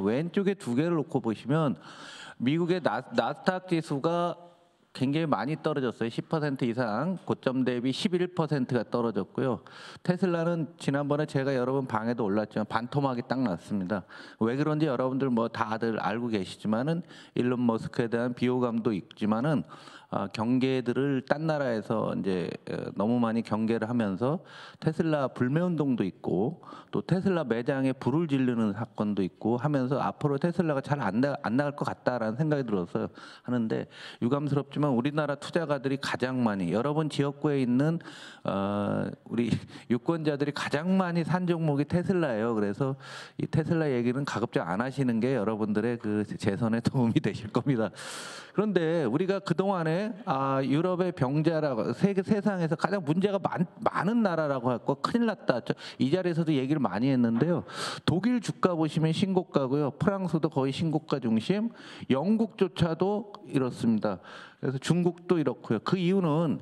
왼쪽에 두 개를 놓고 보시면 미국의 나스닥 지수가 굉장히 많이 떨어졌어요. 10% 이상, 고점 대비 11%가 떨어졌고요. 테슬라는 지난번에 제가 여러분 방에도 올랐지만 반토막이 딱 났습니다. 왜 그런지 여러분들 뭐 다들 알고 계시지만은 일론 머스크에 대한 비호감도 있지만은 경계들을 딴 나라에서 이제 너무 많이 경계를 하면서 테슬라 불매운동도 있고 또 테슬라 매장에 불을 지르는 사건도 있고 하면서 앞으로 테슬라가 잘 안 나갈 것 같다라는 생각이 들어서 하는데 유감스럽지만 우리나라 투자가들이 가장 많이 여러분 지역구에 있는 우리 유권자들이 가장 많이 산 종목이 테슬라예요. 그래서 이 테슬라 얘기는 가급적 안 하시는 게 여러분들의 그 재선에 도움이 되실 겁니다. 그런데 우리가 그동안에 유럽의 병자라고 세상에서 가장 문제가 많은 나라라고 했고 큰일 났다. 이 자리에서도 얘기를 많이 했는데요. 독일 주가 보시면 신고가고요. 프랑스도 거의 신고가 중심. 영국조차도 이렇습니다. 그래서 중국도 이렇고요. 그 이유는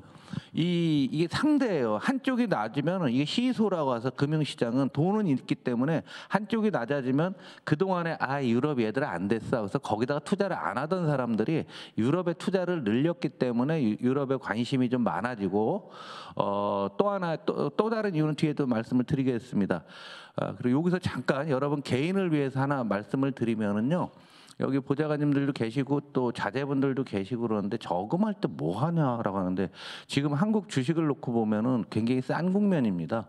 이게 상대예요. 한쪽이 낮으면 이게 시소라고 해서 금융시장은 돈은 있기 때문에 한쪽이 낮아지면 그동안에 유럽 얘들 안 됐어. 그래서 거기다가 투자를 안 하던 사람들이 유럽에 투자를 늘렸기 때문에 유럽에 관심이 좀 많아지고 또 하나 또 다른 이유는 뒤에도 말씀을 드리겠습니다. 그리고 여기서 잠깐 여러분 개인을 위해서 하나 말씀을 드리면은요. 여기 보좌관님들도 계시고 또 자제분들도 계시고 그러는데 저금할 때 뭐 하냐라고 하는데 지금 한국 주식을 놓고 보면은 굉장히 싼 국면입니다.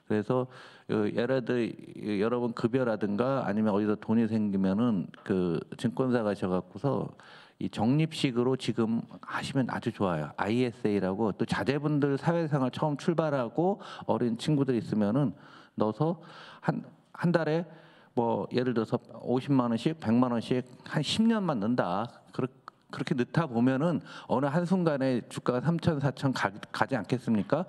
그래서 예를 들어 여러분 급여라든가 아니면 어디서 돈이 생기면은 그 증권사 가셔갖고서 이 적립식으로 지금 하시면 아주 좋아요. ISA라고 또 자제분들 사회생활 처음 출발하고 어린 친구들 있으면은 넣어서 한 달에 뭐 예를 들어서 50만 원씩, 100만 원씩 한 10년만 넣는다. 그렇게 넣다 보면은 어느 한순간에 주가가 3천, 4천 가지 않겠습니까?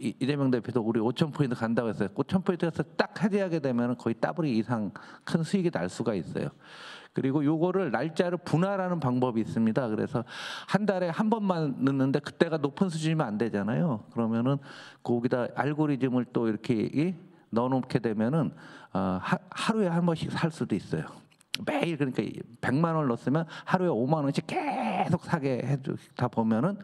이재명 대표도 우리 5천 포인트 간다고 했어요. 5천 포인트에서 딱 해지하게 되면 거의 더블 이상 큰 수익이 날 수가 있어요. 그리고 요거를 날짜를 분할하는 방법이 있습니다. 그래서 한 달에 한 번만 넣는데 그때가 높은 수준이면 안 되잖아요. 그러면은 거기다 알고리즘을 또 이렇게 넣어놓게 되면은 하루에 한 번씩 살 수도 있어요. 매일 그러니까 100만 원을 넣었으면 하루에 5만 원씩 계속 사게 해주다 보면은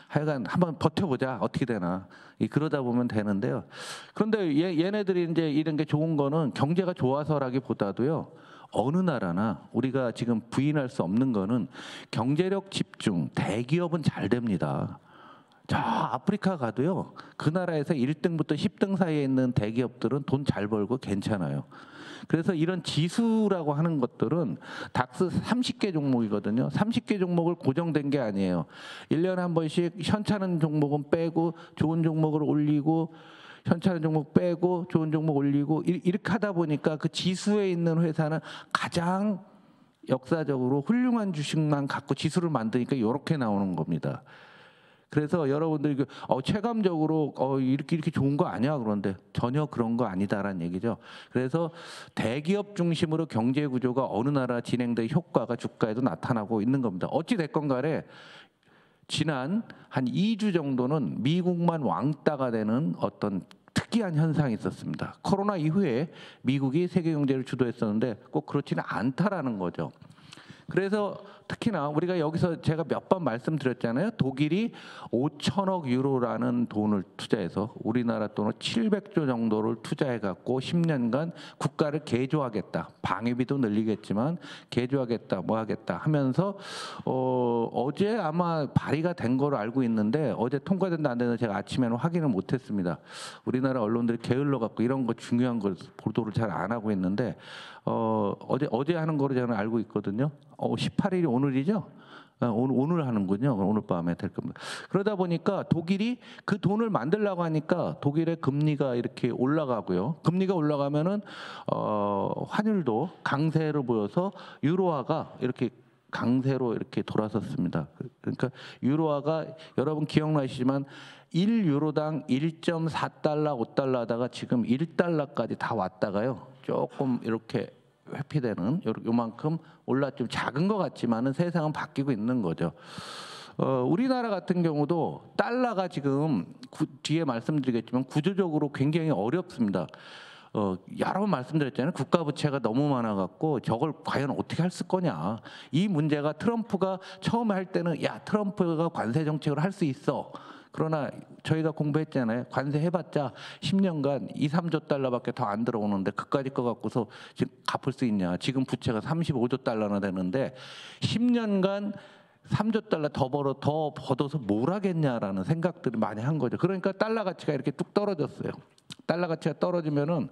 하여간 한번 버텨보자 어떻게 되나 그러다 보면 되는데요. 그런데 얘네들이 이제 이런 게 좋은 거는 경제가 좋아서라기보다도요. 어느 나라나 우리가 지금 부인할 수 없는 거는 경제력 집중, 대기업은 잘 됩니다. 저 아프리카 가도요. 그 나라에서 1등부터 10등 사이에 있는 대기업들은 돈 잘 벌고 괜찮아요. 그래서 이런 지수라고 하는 것들은 닥스 30개 종목이거든요. 30개 종목을 고정된 게 아니에요. 1년에 한 번씩 현찮은 종목은 빼고 좋은 종목을 올리고 현찮은 종목 빼고 좋은 종목 올리고 이렇게 하다 보니까 그 지수에 있는 회사는 가장 역사적으로 훌륭한 주식만 갖고 지수를 만드니까 이렇게 나오는 겁니다. 그래서 여러분들이 체감적으로 이렇게 좋은 거 아니야 그런데 전혀 그런 거 아니다라는 얘기죠. 그래서 대기업 중심으로 경제 구조가 어느 나라 진행된 효과가 주가에도 나타나고 있는 겁니다. 어찌 됐건 간에 지난 한 2주 정도는 미국만 왕따가 되는 어떤 특이한 현상이 있었습니다. 코로나 이후에 미국이 세계 경제를 주도했었는데 꼭 그렇지는 않다라는 거죠. 그래서 특히나 우리가 여기서 제가 몇 번 말씀드렸잖아요. 독일이 5천억 유로라는 돈을 투자해서 우리나라 돈으로 700조 정도를 투자해갖고 10년간 국가를 개조하겠다. 방위비도 늘리겠지만 개조하겠다, 뭐 하겠다 하면서 어제 아마 발의가 된 거로 알고 있는데 어제 통과된다 안 되는지 제가 아침에는 확인을 못했습니다. 우리나라 언론들이 게을러갖고 이런 거 중요한 걸 보도를 잘 안 하고 있는데 어제 하는 거로 저는 알고 있거든요. 18일이 오늘이죠? 오늘 하는군요. 오늘 밤에 될 겁니다. 그러다 보니까 독일이 그 돈을 만들려고 하니까 독일의 금리가 이렇게 올라가고요. 금리가 올라가면은 환율도 강세로 보여서 유로화가 이렇게 강세로 이렇게 돌아섰습니다. 그러니까 유로화가 여러분 기억나시지만 1유로당 1.4달러, 5달러 하다가 지금 1달러까지 다 왔다가요. 조금 이렇게 회피되는 요만큼 좀 작은 것 같지만은 세상은 바뀌고 있는 거죠. 우리나라 같은 경우도 달러가 지금 뒤에 말씀드리겠지만 구조적으로 굉장히 어렵습니다. 여러 번 말씀드렸잖아요. 국가 부채가 너무 많아갖고 저걸 과연 어떻게 할 거냐. 이 문제가 트럼프가 처음에 할 때는 야 트럼프가 관세 정책을 할 수 있어. 그러나 저희가 공부했잖아요. 관세 해봤자 10년간 2, 3조 달러밖에 더 안 들어오는데 그까짓 거 갖고서 지금 갚을 수 있냐. 지금 부채가 35조 달러나 되는데 10년간 3조 달러 더 벌어서 뭘 하겠냐라는 생각들을 많이 한 거죠. 그러니까 달러 가치가 이렇게 뚝 떨어졌어요. 달러 가치가 떨어지면은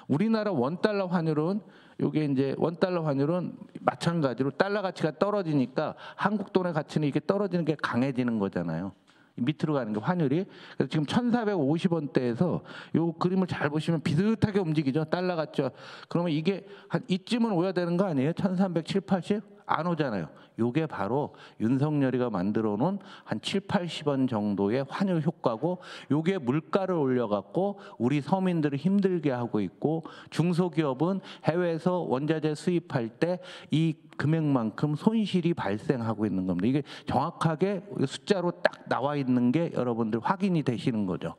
우리나라 원달러 환율은 요게 이제 원달러 환율은 마찬가지로 달러 가치가 떨어지니까 한국 돈의 가치는 이렇게 떨어지는 게 강해지는 거잖아요. 밑으로 가는 게 환율이. 그래서 지금 1,450원대에서 요 그림을 잘 보시면 비슷하게 움직이죠. 달러 같죠. 그러면 이게 한 이쯤은 오야 되는 거 아니에요? 1,307, 80? 안 오잖아요. 요게 바로 윤석열이가 만들어 놓은 한 7, 80원 정도의 환율 효과고 요게 물가를 올려갖고 우리 서민들을 힘들게 하고 있고 중소기업은 해외에서 원자재 수입할 때 이 금액만큼 손실이 발생하고 있는 겁니다. 이게 정확하게 숫자로 딱 나와 있는 게 여러분들 확인이 되시는 거죠.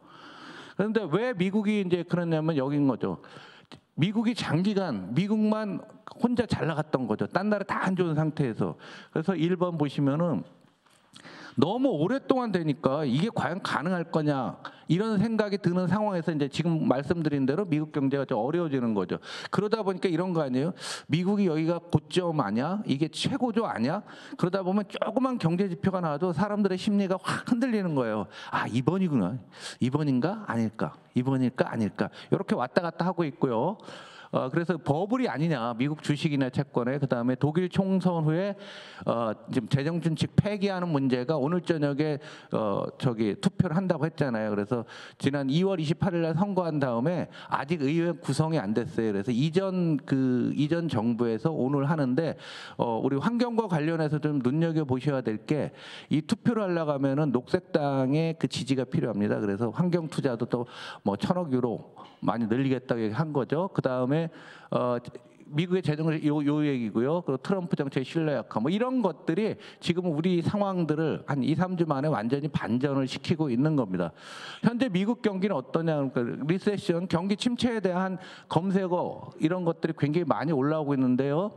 그런데 왜 미국이 이제 그러냐면 여긴 거죠. 미국이 장기간 미국만 혼자 잘 나갔던 거죠. 딴 나라 다 안 좋은 상태에서. 그래서 1번 보시면은 너무 오랫동안 되니까 이게 과연 가능할 거냐 이런 생각이 드는 상황에서 이제 지금 말씀드린 대로 미국 경제가 좀 어려워지는 거죠. 그러다 보니까 이런 거 아니에요? 미국이 여기가 고점 아니야? 이게 최고조 아니야? 그러다 보면 조그만 경제 지표가 나와도 사람들의 심리가 확 흔들리는 거예요. 아 2번이구나. 2번인가? 아닐까? 2번일까? 아닐까? 이렇게 왔다 갔다 하고 있고요. 그래서 버블이 아니냐 미국 주식이나 채권에 그다음에 독일 총선 후에 지금 재정준칙 폐기하는 문제가 오늘 저녁에 투표를 한다고 했잖아요. 그래서 지난 2월 28일 날 선거한 다음에 아직 의회 구성이 안 됐어요. 그래서 이전 정부에서 오늘 하는데 우리 환경과 관련해서 좀 눈여겨 보셔야 될 게 이 투표를 하려고 하면은 녹색당의 그 지지가 필요합니다. 그래서 환경 투자도 또 뭐 1,000억 유로 많이 늘리겠다고 얘기한 거죠. 그 다음에 미국의 재정을 요 얘기고요. 그리고 트럼프 정책의 신뢰 약화 뭐 이런 것들이 지금 우리 상황들을 한 2, 3주 만에 완전히 반전을 시키고 있는 겁니다. 현재 미국 경기는 어떠냐? 그러니까 리세션, 경기 침체에 대한 검색어 이런 것들이 굉장히 많이 올라오고 있는데요.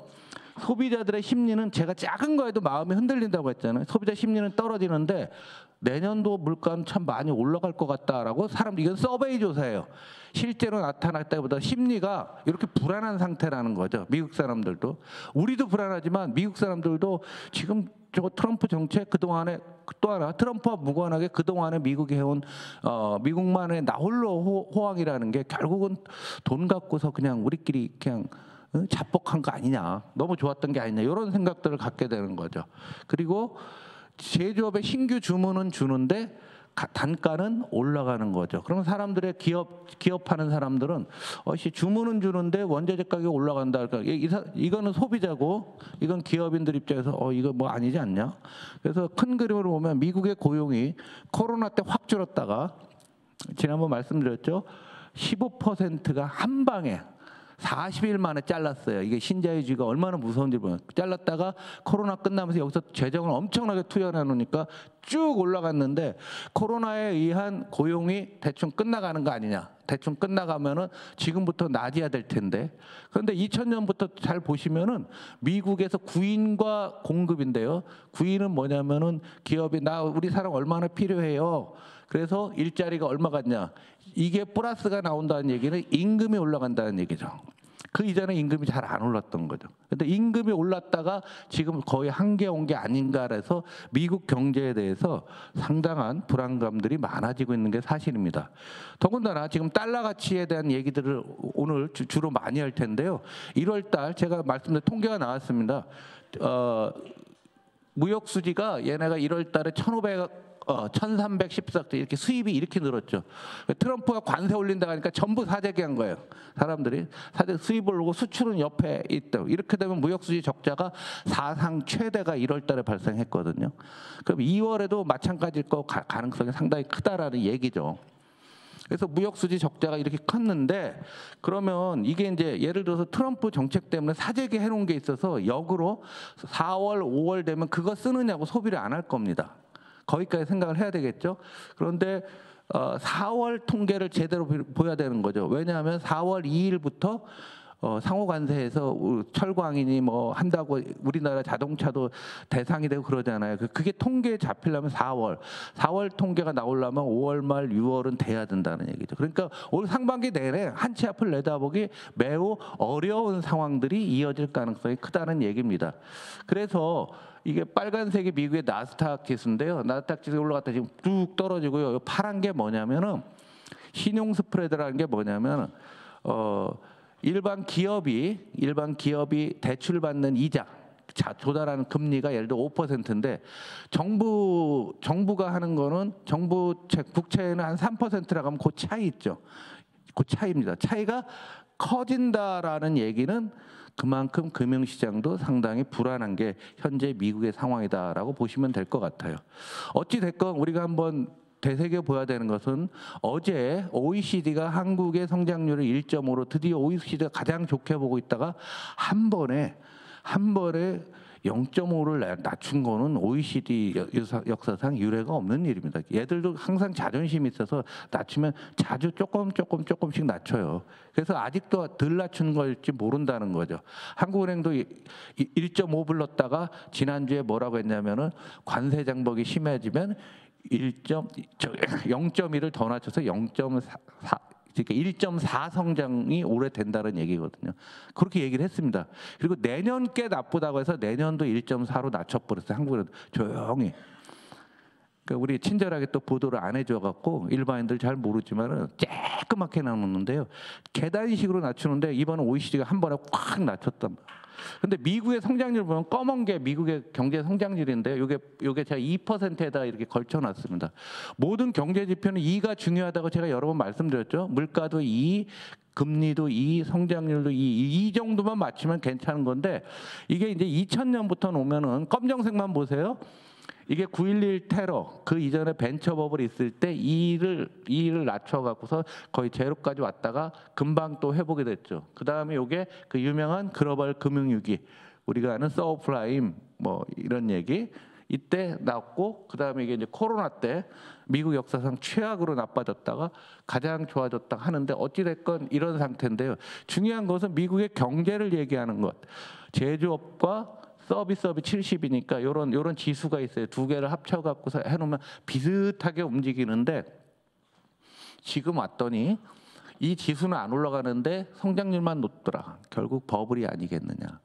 소비자들의 심리는 제가 작은 거에도 마음이 흔들린다고 했잖아요. 소비자 심리는 떨어지는데 내년도 물가는 참 많이 올라갈 것 같다라고 이건 서베이 조사예요. 실제로 나타났다기보다 심리가 이렇게 불안한 상태라는 거죠. 미국 사람들도. 우리도 불안하지만 미국 사람들도 지금 저거 트럼프 정책 그동안에 또 하나 트럼프와 무관하게 그동안에 미국이 해온 미국만의 나홀로 호황이라는 게 결국은 돈 갖고서 그냥 우리끼리 그냥 자뻑한 거 아니냐. 너무 좋았던 게 아니냐. 이런 생각들을 갖게 되는 거죠. 그리고 제조업에 신규 주문은 주는데 단가는 올라가는 거죠. 그러면 사람들의 기업하는 사람들은 주문은 주는데 원자재 가격이 올라간다. 그러니까 이거는 소비자고 이건 기업인들 입장에서 이거 뭐 아니지 않냐. 그래서 큰 그림으로 보면 미국의 고용이 코로나 때 확 줄었다가 지난번 말씀드렸죠. 15%가 한 방에 40일 만에 잘랐어요. 이게 신자유주의가 얼마나 무서운지 보면 잘랐다가 코로나 끝나면서 여기서 재정을 엄청나게 투여해 놓으니까 쭉 올라갔는데 코로나에 의한 고용이 대충 끝나가는 거 아니냐. 대충 끝나가면은 지금부터 낮아야 될 텐데. 그런데 2000년부터 잘 보시면은 미국에서 구인과 공급인데요. 구인은 뭐냐면은 기업이 우리 사람 얼마나 필요해요. 그래서 일자리가 얼마 같냐. 이게 플러스가 나온다는 얘기는 임금이 올라간다는 얘기죠. 그 이전에 임금이 잘 안 올랐던 거죠. 근데 임금이 올랐다가 지금 거의 한계 온 게 아닌가 해서 미국 경제에 대해서 상당한 불안감들이 많아지고 있는 게 사실입니다. 더군다나 지금 달러 가치에 대한 얘기들을 오늘 주로 많이 할 텐데요. 1월 달 제가 말씀드린 통계가 나왔습니다. 무역 수지가 얘네가 1월 달에 1,314억 이렇게 수입이 이렇게 늘었죠. 트럼프가 관세 올린다 하니까 전부 사재기 한 거예요. 사람들이 수입을 오고 수출은 옆에 있다. 이렇게 되면 무역수지 적자가 사상 최대가 1월 달에 발생했거든요. 그럼 2월에도 마찬가지일 거 가능성이 상당히 크다라는 얘기죠. 그래서 무역수지 적자가 이렇게 컸는데 그러면 이게 이제 예를 들어서 트럼프 정책 때문에 사재기 해놓은 게 있어서 역으로 4월, 5월 되면 그거 쓰느냐고 소비를 안 할 겁니다. 거기까지 생각을 해야 되겠죠. 그런데 4월 통계를 제대로 보여야 되는 거죠. 왜냐하면 4월 2일부터 상호관세에서 철광이니 뭐 한다고 우리나라 자동차도 대상이 되고 그러잖아요. 그게 통계에 잡히려면 4월 통계가 나오려면 5월 말 6월은 돼야 된다는 얘기죠. 그러니까 올 상반기 내내 한 치 앞을 내다보기 매우 어려운 상황들이 이어질 가능성이 크다는 얘기입니다. 그래서 이게 빨간색이 미국의 나스닥 지수인데요. 나스닥 지수 올라갔다 지금 뚝 떨어지고요. 파란 게 뭐냐면은 신용 스프레드라는 게 뭐냐면 일반 기업이 대출받는 이자 조달하는 금리가 예를 들어 5%인데 정부가 하는 거는 국채는 한 3%라고 하면 그 차이 있죠. 그 차이입니다. 차이가 커진다라는 얘기는 그만큼 금융시장도 상당히 불안한 게 현재 미국의 상황이다라고 보시면 될 것 같아요. 어찌 됐건 우리가 한번 되새겨 보아야 되는 것은 어제 OECD가 한국의 성장률을 1.5로 드디어 OECD가 가장 좋게 보고 있다가 한 번에 0.5를 낮춘 거는 OECD 역사상 유례가 없는 일입니다. 얘들도 항상 자존심이 있어서 낮추면 자주 조금씩 낮춰요. 그래서 아직도 덜 낮춘 걸지 모른다는 거죠. 한국은행도 1.5 불렀다가 지난주에 뭐라고 했냐면은 관세 장벽이 심해지면 0.1을 더 낮춰서 0.4 그러니까 1.4 성장이 올해 된다는 얘기거든요. 그렇게 얘기를 했습니다. 그리고 내년 꽤 나쁘다고 해서 내년도 1.4로 낮춰버렸어요. 한국은 조용히. 그러니까 우리 친절하게 또 보도를 안 해줘갖고 일반인들 잘 모르지만은 쬐끄맣게 나누는데요. 계단식으로 낮추는데 이번에 OECD가 한 번에 확 낮췄단 말이에요. 근데 미국의 성장률 보면 검은 게 미국의 경제 성장률인데 요게 제가 2%에다가 이렇게 걸쳐놨습니다. 모든 경제 지표는 2가 중요하다고 제가 여러 번 말씀드렸죠. 물가도 2, 금리도 2, 성장률도 2 정도만 맞추면 괜찮은 건데 이게 이제 2000년부터 오면은 검정색만 보세요. 이게 9.11 테러 그 이전에 벤처버블이 있을 때 2를 낮춰갖고서 거의 제로까지 왔다가 금방 또 회복이 됐죠. 그 다음에 이게 그 유명한 글로벌 금융위기 우리가 아는 서브프라임 뭐 이런 얘기 이때 나왔고 그 다음에 이게 이제 코로나 때 미국 역사상 최악으로 나빠졌다가 가장 좋아졌다 하는데 어찌됐건 이런 상태인데요. 중요한 것은 미국의 경제를 얘기하는 것, 제조업과 서비스업이 70이니까 요런 지수가 있어요. 두 개를 합쳐갖고서 해놓으면 비슷하게 움직이는데 지금 왔더니 이 지수는 안 올라가는데 성장률만 높더라. 결국 버블이 아니겠느냐.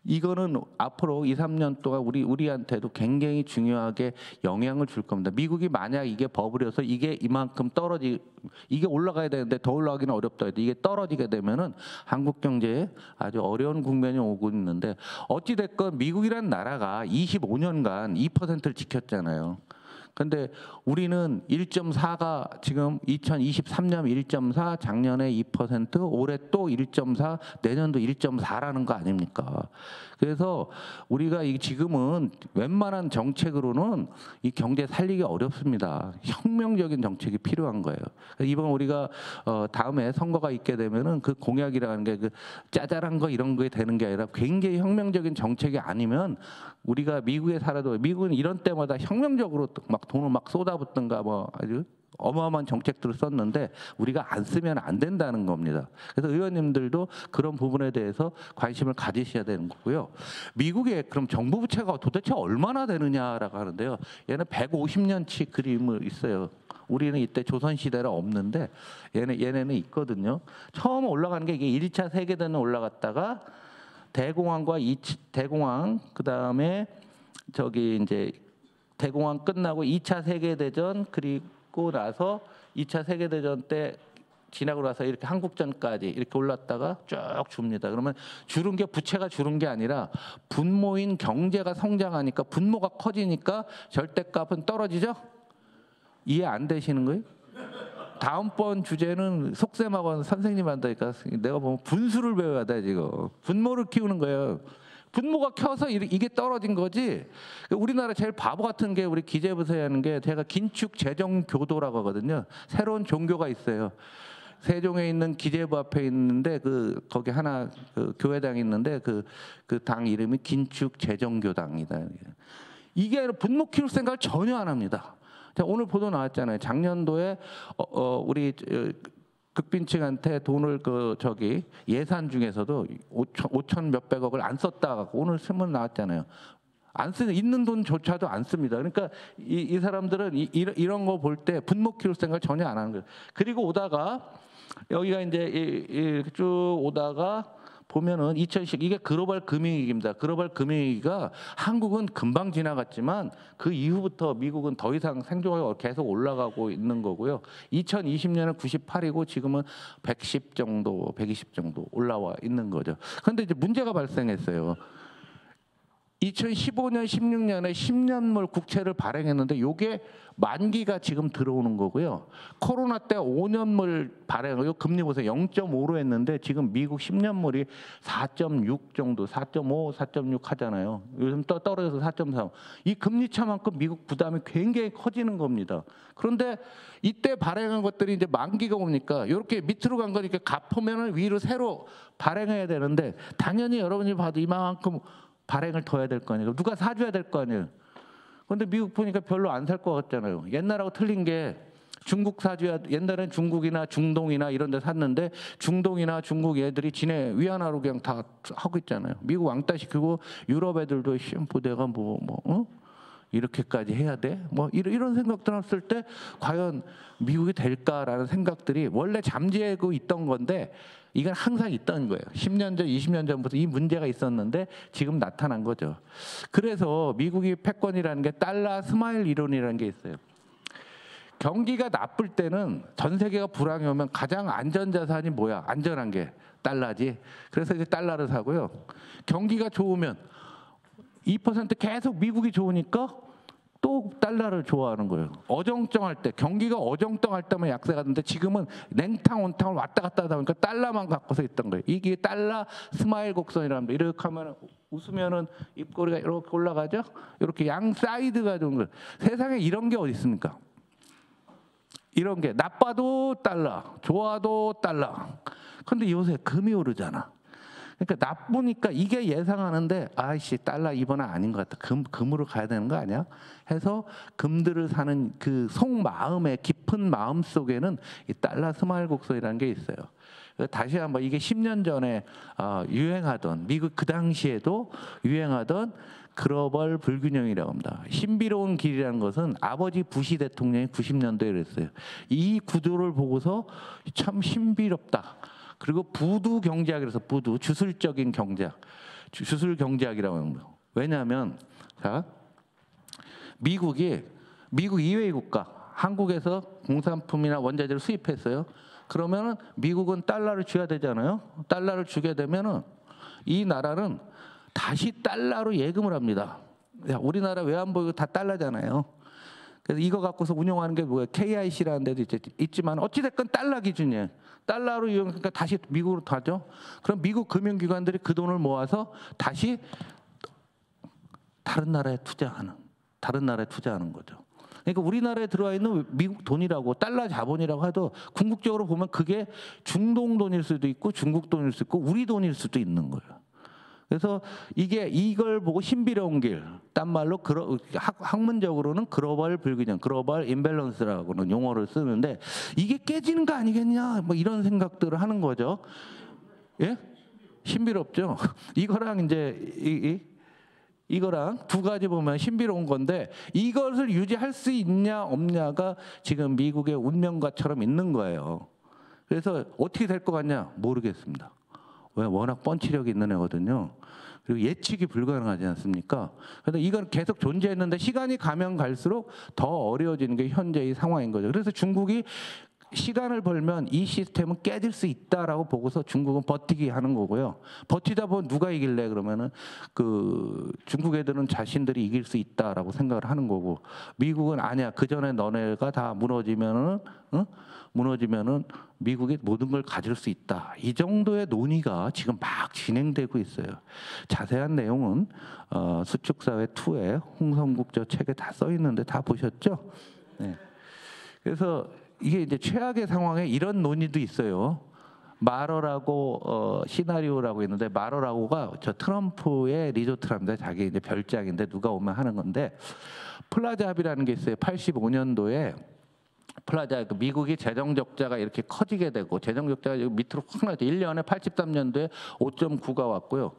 이거는 앞으로 2, 3년 동안 우리한테도 굉장히 중요하게 영향을 줄 겁니다. 미국이 만약 이게 버블이어서 이게 이만큼 이게 올라가야 되는데 더 올라가기는 어렵다 해도 이게 떨어지게 되면은 한국 경제에 아주 어려운 국면이 오고 있는데 어찌됐건 미국이란 나라가 25년간 2%를 지켰잖아요. 근데 우리는 1.4가 지금 2023년 1.4, 작년에 2%, 올해 또 1.4, 내년도 1.4라는 거 아닙니까? 그래서 우리가 지금은 웬만한 정책으로는 이 경제 살리기 어렵습니다. 혁명적인 정책이 필요한 거예요. 이번 우리가 다음에 선거가 있게 되면은 그 공약이라는 게 그 짜잘한 거 이런 거에 되는 게 아니라 굉장히 혁명적인 정책이 아니면 우리가 미국에 살아도 미국은 이런 때마다 혁명적으로 막 돈을 막 쏟아붓든가 뭐 아주 어마어마한 정책들을 썼는데 우리가 안 쓰면 안 된다는 겁니다. 그래서 의원님들도 그런 부분에 대해서 관심을 가지셔야 되는 거고요. 미국의 그럼 정부 부채가 도대체 얼마나 되느냐라고 하는데요. 얘는 150년치 그림을 있어요. 우리는 이때 조선시대라 없는데 얘네는 있거든요. 처음 올라가는 게 이게 1차 세계대전 올라갔다가 대공황 그다음에 저기 이제 대공황 끝나고 2차 세계대전 그리고 나서 2차 세계대전 때 지나고 나서 이렇게 한국전까지 이렇게 올랐다가 쭉 줍니다. 그러면 주른 게 부채가 주른 게 아니라 분모인 경제가 성장하니까 분모가 커지니까 절대값은 떨어지죠? 이해 안 되시는 거예요? 다음번 주제는 속셈학원 선생님 한다니까 내가 보면 분수를 배워야 돼 지금. 분모를 키우는 거예요. 분모가 켜서 이게 떨어진 거지. 우리나라 제일 바보 같은 게 우리 기재부에서 하는 게 제가 긴축 재정 교도라고 하거든요. 새로운 종교가 있어요. 세종에 있는 기재부 앞에 있는데 거기 하나 교회당이 있는데 그 당 이름이 긴축 재정교당이다. 이게 분모 키울 생각을 전혀 안 합니다. 자, 오늘 보도 나왔잖아요. 작년도에 우리 극빈층한테 돈을 예산 중에서도 5천 몇백억을 안 썼다. 오늘 신문 나왔잖아요. 안 쓰는 있는 돈조차도 안 씁니다. 그러니까 이 사람들은 이런 거 볼 때 분목 키울 생각을 전혀 안 하는 거예요. 그리고 오다가 여기가 이제 쭉 오다가 보면은 2010 이게 글로벌 금융위기입니다. 글로벌 금융위기가 한국은 금방 지나갔지만 그 이후부터 미국은 더 이상 생존율이 계속 올라가고 있는 거고요. 2020년은 98이고 지금은 110 정도, 120 정도 올라와 있는 거죠. 그런데 이제 문제가 발생했어요. 2015년, 16년에 10년물 국채를 발행했는데 이게 만기가 지금 들어오는 거고요. 코로나 때 5년물 발행을 금리 보세요. 0.5로 했는데 지금 미국 10년물이 4.6 정도, 4.5, 4.6 하잖아요. 요즘 떨어져서 4.3. 이 금리 차만큼 미국 부담이 굉장히 커지는 겁니다. 그런데 이때 발행한 것들이 이제 만기가 오니까 이렇게 밑으로 간 거니까 갚으면 위로 새로 발행해야 되는데 당연히 여러분이 봐도 이만큼 발행을 더 해야 될 거 아니에요. 누가 사줘야 될 거 아니에요. 그런데 미국 보니까 별로 안 살 것 같잖아요. 옛날하고 틀린 게 중국 사줘야, 옛날엔 중국이나 중동이나 이런 데 샀는데 중동이나 중국 애들이 지네 위안화로 그냥 다 하고 있잖아요. 미국 왕따 시키고 유럽 애들도 내가 이렇게까지 해야 돼? 이런 생각들 했을 때 과연 미국이 될까라는 생각들이 원래 잠재고 있던 건데 이건 항상 있던 거예요. 10년 전, 20년 전부터 이 문제가 있었는데 지금 나타난 거죠. 그래서 미국이 패권이라는 게 달러 스마일 이론이라는 게 있어요. 경기가 나쁠 때는 전 세계가 불황이 오면 가장 안전자산이 뭐야? 안전한 게 달러지. 그래서 이제 달러를 사고요. 경기가 좋으면 2% 계속 미국이 좋으니까 또 달러를 좋아하는 거예요. 어정쩡할 때, 경기가 어정쩡할 때만 약세가 되는데 지금은 냉탕 온탕을 왔다 갔다 하다 보니까 달러만 갖고서 있던 거예요. 이게 달러 스마일 곡선이랍니다. 이렇게 하면 웃으면은 입꼬리가 이렇게 올라가죠. 이렇게 양 사이드가 좋은 거예요. 세상에 이런 게 어디 있습니까? 이런 게 나빠도 달러, 좋아도 달러. 그런데 요새 금이 오르잖아. 그러니까 나쁘니까 이게 예상하는데 아이씨 달러 이번은 아닌 것 같다. 금으로 가야 되는 거 아니야? 해서 금들을 사는 그 속마음의 깊은 마음 속에는 이 달러 스마일 곡선이라는 게 있어요. 다시 한번 이게 10년 전에 유행하던 미국 그 당시에도 유행하던 글로벌 불균형이라고 합니다. 신비로운 길이라는 것은 아버지 부시 대통령이 90년도에 그랬어요. 이 구도를 보고서 참 신비롭다. 그리고 부두 경제학이라서 부두 주술적인 경제학, 주술 경제학이라고 합니다. 왜냐하면 미국 이외의 국가, 한국에서 공산품이나 원자재를 수입했어요. 그러면은 미국은 달러를 줘야 되잖아요. 달러를 주게 되면은 이 나라는 다시 달러로 예금을 합니다. 우리나라 외환보유 다 달러잖아요. 그래서 이거 갖고서 운영하는 게 뭐예요? KIC라는 데도 있지만 어찌됐건 달러 기준이에요. 달러로 이용하니까 다시 미국으로 가죠. 그럼 미국 금융기관들이 그 돈을 모아서 다시 다른 나라에 투자하는 거죠. 그러니까 우리나라에 들어와 있는 미국 돈이라고 달러 자본이라고 해도 궁극적으로 보면 그게 중동 돈일 수도 있고 중국 돈일 수도 있고 우리 돈일 수도 있는 거예요. 그래서 이걸 보고 신비로운 길, 딴 말로 학문적으로는 글로벌 불균형, 글로벌 임밸런스라고는 용어를 쓰는데 이게 깨지는 거 아니겠냐, 이런 생각들을 하는 거죠. 예? 신비롭죠. 이거랑 이제 이거랑 두 가지 보면 신비로운 건데 이것을 유지할 수 있냐 없냐가 지금 미국의 운명과처럼 있는 거예요. 그래서 어떻게 될 것 같냐 모르겠습니다. 왜? 워낙 펀치력이 있는 애거든요. 그리고 예측이 불가능하지 않습니까? 그래서 이건 계속 존재했는데 시간이 가면 갈수록 더 어려워지는 게 현재의 상황인 거죠. 그래서 중국이 시간을 벌면 이 시스템은 깨질 수 있다라고 보고서 중국은 버티기 하는 거고요. 버티다 보면 누가 이길래 그러면은 중국 애들은 자신들이 이길 수 있다라고 생각을 하는 거고 미국은 아니야. 그 전에 너네가 다 무너지면은 미국이 모든 걸 가질 수 있다. 이 정도의 논의가 지금 막 진행되고 있어요. 자세한 내용은 수축사회 2에 홍성국 저 책에 다 써 있는데 다 보셨죠? 네. 그래서 이게 이제 최악의 상황에 이런 논의도 있어요. 마러라고 시나리오라고 있는데 마러라고가 저 트럼프의 리조트랍니다. 자기 이제 별장인데 누가 오면 하는 건데 플라자 합의라는 게 있어요. 85년도에 플라자 미국이 재정 적자가 이렇게 커지게 되고 재정 적자가 밑으로 확 나죠. 1년에 83년도에 5.9가 왔고요.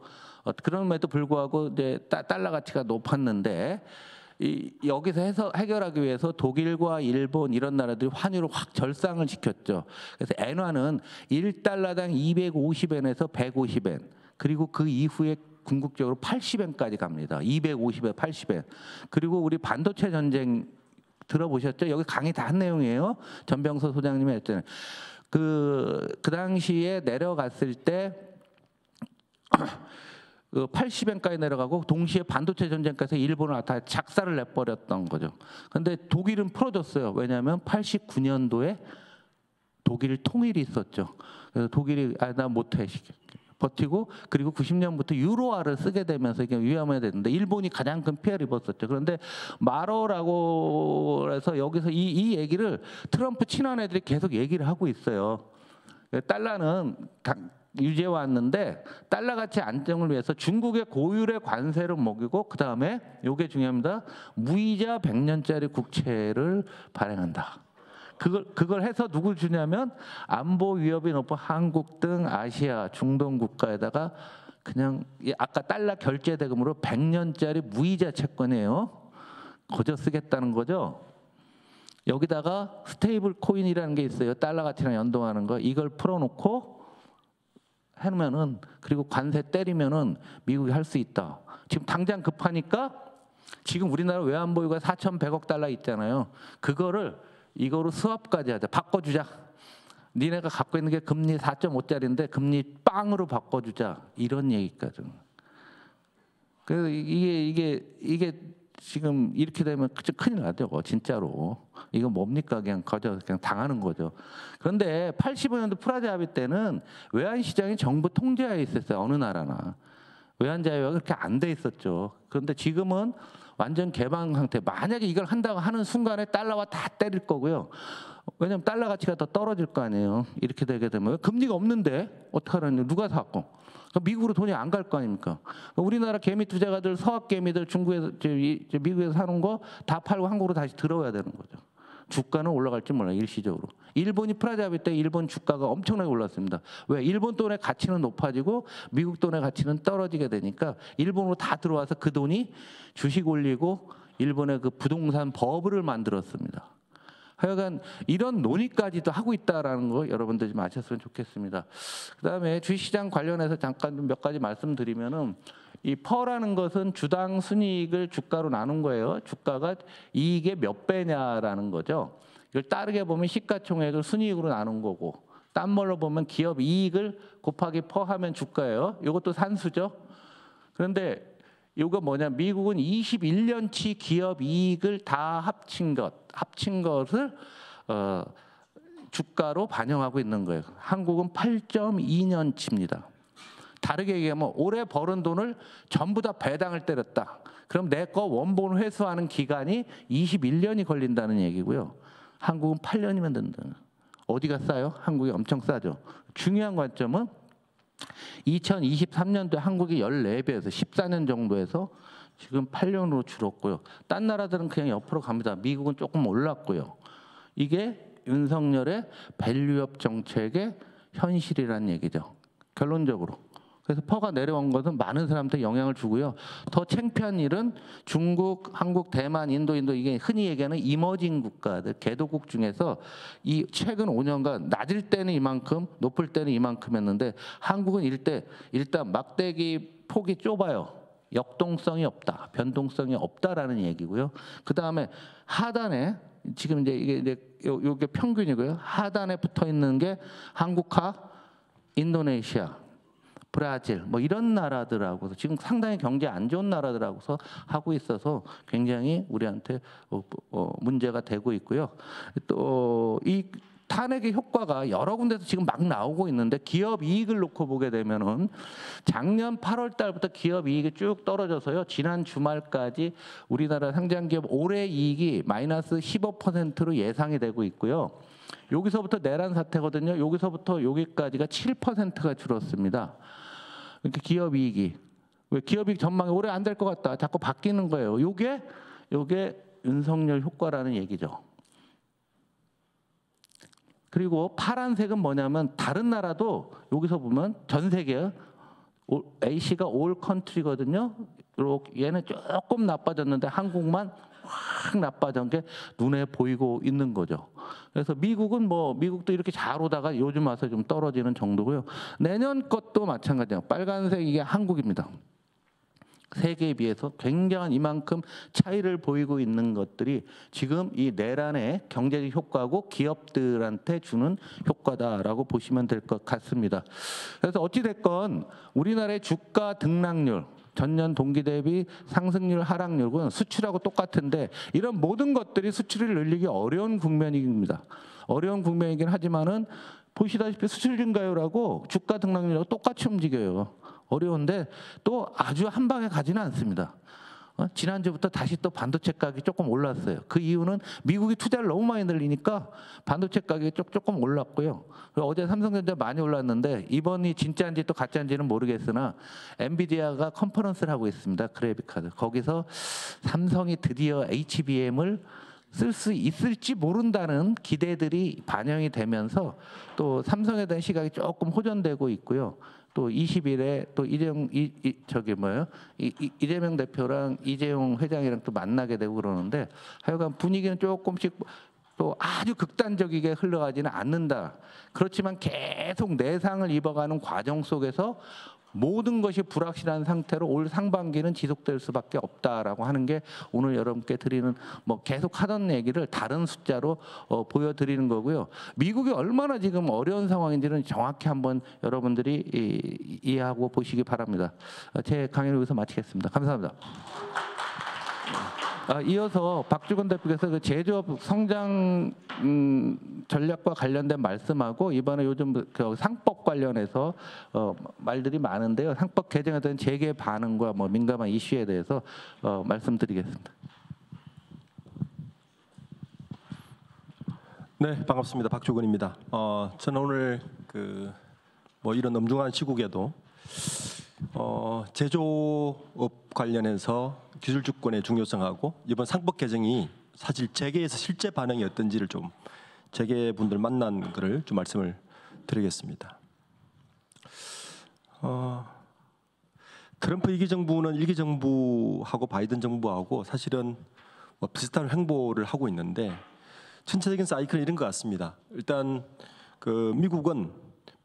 그럼에도 불구하고 이제 달러 가치가 높았는데 여기서 해결하기 위해서 독일과 일본 이런 나라들이 환율을 확 절상을 시켰죠. 그래서 엔화는 1달러당 250엔에서 150엔 그리고 그 이후에 궁극적으로 80엔까지 갑니다. 250에 80엔. 그리고 우리 반도체 전쟁 들어보셨죠? 여기 강의 다 한 내용이에요. 전병서 소장님이 했잖아요. 그 당시에 내려갔을 때 80엔까지 내려가고 동시에 반도체 전쟁까지 일본을 다 작사를 내버렸던 거죠. 그런데 독일은 풀어줬어요. 왜냐하면 89년도에 독일 통일이 있었죠. 그래서 독일이 나 못해 버티고 그리고 90년부터 유로화를 쓰게 되면서 이게 위험해야 되는데 일본이 가장 큰 피해를 입었었죠. 그런데 마러라고 해서 여기서 이 얘기를 트럼프 친한 애들이 계속 얘기를 하고 있어요. 달러는 유지해 왔는데 달러 가치 안정을 위해서 중국의 고율의 관세를 먹이고 그 다음에 이게 중요합니다. 무이자 100년짜리 국채를 발행한다. 그걸 해서 누굴 주냐면 안보 위협이 높은 한국 등 아시아 중동 국가에다가 그냥 아까 달러 결제 대금으로 100년짜리 무이자 채권이에요. 거저 쓰겠다는 거죠. 여기다가 스테이블 코인이라는 게 있어요. 달러 가치랑 연동하는 거. 이걸 풀어놓고 해놓으면은 그리고 관세 때리면은 미국이 할 수 있다. 지금 당장 급하니까 지금 우리나라 외환보유가 4,100억 달러 있잖아요. 이거로 수합까지 하자. 바꿔주자. 니네가 갖고 있는 게 금리 4.5짜리인데 금리 빵으로 바꿔주자. 이런 얘기까지. 그래서 이게 지금 이렇게 되면 큰일 나죠. 진짜로. 이거 뭡니까? 그냥 당하는 거죠. 그런데 85년도 프라자 합의 때는 외환시장이 정부 통제하에 있었어요. 어느 나라나. 외환 자유화가 그렇게 안 돼 있었죠. 그런데 지금은 완전 개방 상태. 만약에 이걸 한다고 하는 순간에 달러와 다 때릴 거고요. 왜냐하면 달러 가치가 더 떨어질 거 아니에요. 이렇게 되게 되면 금리가 없는데 어떡하라는 누가 사고? 미국으로 돈이 안 갈 거 아닙니까? 우리나라 개미 투자가들 서학 개미들 중국에서 미국에서 사는 거 다 팔고 한국으로 다시 들어와야 되는 거죠. 주가는 올라갈지 몰라요. 일시적으로. 일본이 프라자 합의 때 일본 주가가 엄청나게 올랐습니다. 왜? 일본 돈의 가치는 높아지고 미국 돈의 가치는 떨어지게 되니까 일본으로 다 들어와서 그 돈이 주식 올리고 일본의 그 부동산 버블을 만들었습니다. 하여간 이런 논의까지도 하고 있다라는 거 여러분들 좀 아셨으면 좋겠습니다. 그다음에 주식시장 관련해서 잠깐 몇 가지 말씀드리면은 이 퍼라는 것은 주당 순이익을 주가로 나눈 거예요. 주가가 이익의 몇 배냐라는 거죠. 이걸 따르게 보면 시가총액을 순이익으로 나눈 거고 딴 말로 보면 기업 이익을 곱하기 퍼하면 주가예요. 이것도 산수죠. 그런데 이거 뭐냐? 미국은 21년치 기업 이익을 다 합친 것을 주가로 반영하고 있는 거예요. 한국은 8.2년치입니다. 다르게 얘기하면 올해 벌은 돈을 전부 다 배당을 때렸다. 그럼 내 거 원본 회수하는 기간이 21년이 걸린다는 얘기고요. 한국은 8년이면 된다. 어디가 싸요? 한국이 엄청 싸죠. 중요한 관점은 2023년도에 한국이 14배에서 14년 정도에서 지금 8년으로 줄었고요. 딴 나라들은 그냥 옆으로 갑니다. 미국은 조금 올랐고요. 이게 윤석열의 밸류업 정책의 현실이라는 얘기죠. 결론적으로. 그래서 퍼가 내려온 것은 많은 사람한테 영향을 주고요. 더 창피한 일은 중국, 한국, 대만, 인도 이게 흔히 얘기하는 이머징 국가들, 개도국 중에서 이 최근 5년간 낮을 때는 이만큼, 높을 때는 이만큼이었는데 한국은 일단 막대기 폭이 좁아요. 역동성이 없다, 변동성이 없다라는 얘기고요. 그 다음에 하단에 지금 이게 평균이고요. 하단에 붙어 있는 게 한국과 인도네시아. 브라질 뭐 이런 나라들하고서 지금 상당히 경제 안 좋은 나라들하고서 하고 있어서 굉장히 우리한테 문제가 되고 있고요. 또 이 탄핵의 효과가 여러 군데서 지금 막 나오고 있는데 기업 이익을 놓고 보게 되면은 작년 8월 달부터 기업 이익이 쭉 떨어져서요. 지난 주말까지 우리나라 상장 기업 올해 이익이 마이너스 15%로 예상이 되고 있고요. 여기서부터 내란 사태거든요. 여기서부터 여기까지가 7%가 줄었습니다. 이렇게 기업 이익이 왜 기업 이익 전망이 올해 안 될 것 같다. 자꾸 바뀌는 거예요. 요게 윤석열 효과라는 얘기죠. 그리고 파란색은 뭐냐면 다른 나라도 여기서 보면 전 세계 A씨가 올 컨트리거든요. 얘는 조금 나빠졌는데 한국만 확 나빠진 게 눈에 보이고 있는 거죠. 그래서 미국은 미국도 이렇게 잘 오다가 요즘 와서 좀 떨어지는 정도고요. 내년 것도 마찬가지예요. 빨간색 이게 한국입니다. 세계에 비해서 굉장한 이만큼 차이를 보이고 있는 것들이 지금 이 내란의 경제적 효과고 기업들한테 주는 효과다라고 보시면 될 것 같습니다. 그래서 어찌됐건 우리나라의 주가 등락률 전년 동기 대비 상승률 하락률은 수출하고 똑같은데 이런 모든 것들이 수출을 늘리기 어려운 국면입니다. 어려운 국면이긴 하지만은 보시다시피 수출 증가율하고 주가 등락률하고 똑같이 움직여요. 어려운데 또 아주 한 방에 가지는 않습니다. 지난주부터 다시 또 반도체 가격이 조금 올랐어요. 그 이유는 미국이 투자를 너무 많이 늘리니까 반도체 가격이 조금 올랐고요. 어제 삼성전자 많이 올랐는데 이번이 진짜인지 또 가짜인지는 모르겠으나 엔비디아가 컨퍼런스를 하고 있습니다. 그래픽카드. 거기서 삼성이 드디어 HBM을 쓸 수 있을지 모른다는 기대들이 반영이 되면서 또 삼성에 대한 시각이 조금 호전되고 있고요. 또 20일에 또 이재명 대표랑 이재용 회장이랑 또 만나게 되고 그러는데 하여간 분위기는 조금씩 또 아주 극단적이게 흘러가지는 않는다. 그렇지만 계속 내상을 입어가는 과정 속에서 모든 것이 불확실한 상태로 올 상반기는 지속될 수밖에 없다라고 하는 게 오늘 여러분께 드리는 계속 하던 얘기를 다른 숫자로 보여드리는 거고요. 미국이 얼마나 지금 어려운 상황인지는 정확히 한번 여러분들이 이해하고 보시기 바랍니다. 제 강의를 여기서 마치겠습니다. 감사합니다. 이어서 박주건 대표께서 그 제조업 성장 전략과 관련된 말씀하고 이번에 요즘 그 상법 관련해서 말들이 많은데요. 상법 개정에 대한 재계 반응과 민감한 이슈에 대해서 말씀드리겠습니다. 네, 반갑습니다. 박주건입니다. 저는 오늘 이런 엄중한 시국에도 제조업 관련해서 기술 주권의 중요성하고 이번 상법 개정이 사실 재계에서 실제 반응이 어떤지를 좀 재계 분들 만난 거를 좀 말씀을 드리겠습니다. 트럼프 2기 정부는 1기 정부하고 바이든 정부하고 사실은 비슷한 행보를 하고 있는데 전체적인 사이클은 이런 것 같습니다. 일단 미국은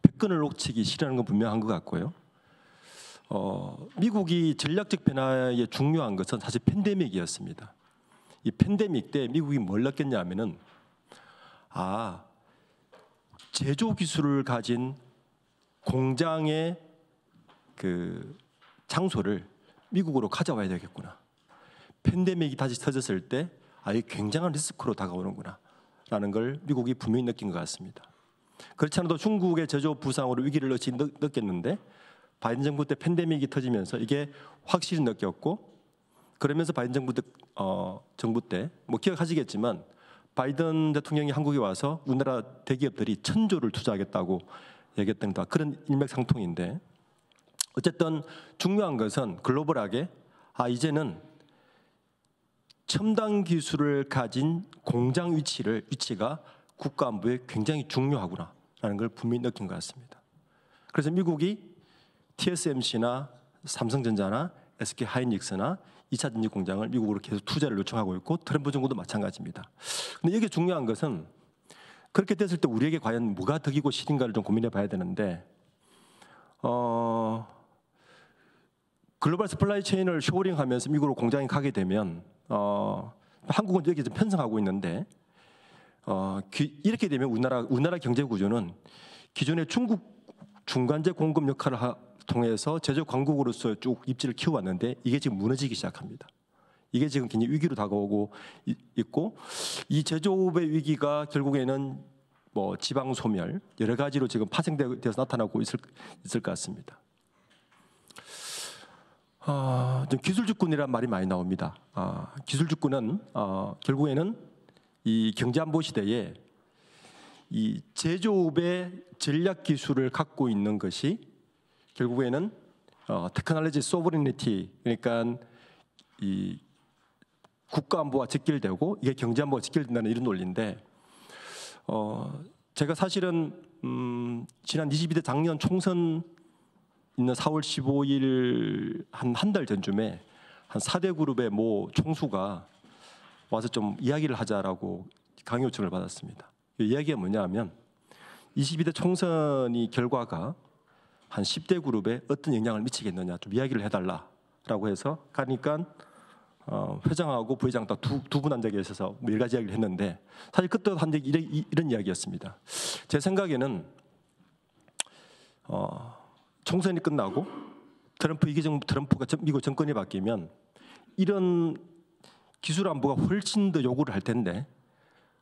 패권을 놓치기 싫어하는 건 분명한 것 같고요. 미국이 전략적 변화에 중요한 것은 사실 팬데믹이었습니다. 이 팬데믹 때 미국이 뭘 느꼈냐면은 제조 기술을 가진 공장의 장소를 미국으로 가져와야 되겠구나. 팬데믹이 다시 터졌을 때 이게 굉장한 리스크로 다가오는구나라는 걸 미국이 분명히 느낀 것 같습니다. 그렇지 않아도 중국의 제조업 부상으로 위기를 느꼈는데 바이든 정부 때 팬데믹이 터지면서 이게 확실히 느꼈고 그러면서 바이든 정부 때 기억하시겠지만 바이든 대통령이 한국에 와서 우리나라 대기업들이 1,000조를 투자하겠다고 얘기했던 그런 일맥상통인데 어쨌든 중요한 것은 글로벌하게 이제는 첨단 기술을 가진 공장 위치가 국가 안보에 굉장히 중요하구나라는 걸 분명히 느낀 것 같습니다. 그래서 미국이 TSMC나 삼성전자나 SK하이닉스나 2차 전지 공장을 미국으로 계속 투자를 요청하고 있고 트럼프 정부도 마찬가지입니다. 근데 이게 중요한 것은 그렇게 됐을 때 우리에게 과연 뭐가 덕이고 실인가를 좀 고민해 봐야 되는데 글로벌 서플라이 체인을 쇼링하면서 미국으로 공장이 가게 되면 한국은 이렇게 좀 편성하고 있는데 이렇게 되면 우리나라 경제 구조는 기존의 중국 중간재 공급 역할을 통해서 제조 강국으로서 쭉 입지를 키워왔는데 이게 지금 무너지기 시작합니다. 이게 지금 굉장히 위기로 다가오고 있고 이 제조업의 위기가 결국에는 뭐 지방 소멸 여러 가지로 지금 파생되어서 나타나고 있을 것 같습니다. 좀 기술주권이라는 말이 많이 나옵니다. 기술주권은 결국에는 이 경제안보 시대에 이 제조업의 전략 기술을 갖고 있는 것이 결국에는 테크놀로지 소버리니티, 그러니까 이 국가 안보와 직결되고 이게 경제 안보와 직결된다는 이런 논리인데, 제가 사실은 지난 22대 작년 총선 있는 4월 15일 한 달 전쯤에 한 4대 그룹의 모 총수가 와서 좀 이야기를 하자라고 강의 요청을 받았습니다. 이 이야기가 뭐냐하면 22대 총선이 결과가 한 10대 그룹에 어떤 영향을 미치겠느냐 좀 이야기를 해달라라고 해서 가니까 회장하고 부회장 딱 두 분 앉아 계셔서 뭐 여러 가지 이야기를 했는데, 사실 그때도 한 얘기 이런 이야기였습니다. 제 생각에는 총선이 끝나고 트럼프가 미국 정권이 바뀌면 이런 기술 안보가 훨씬 더 요구를 할 텐데,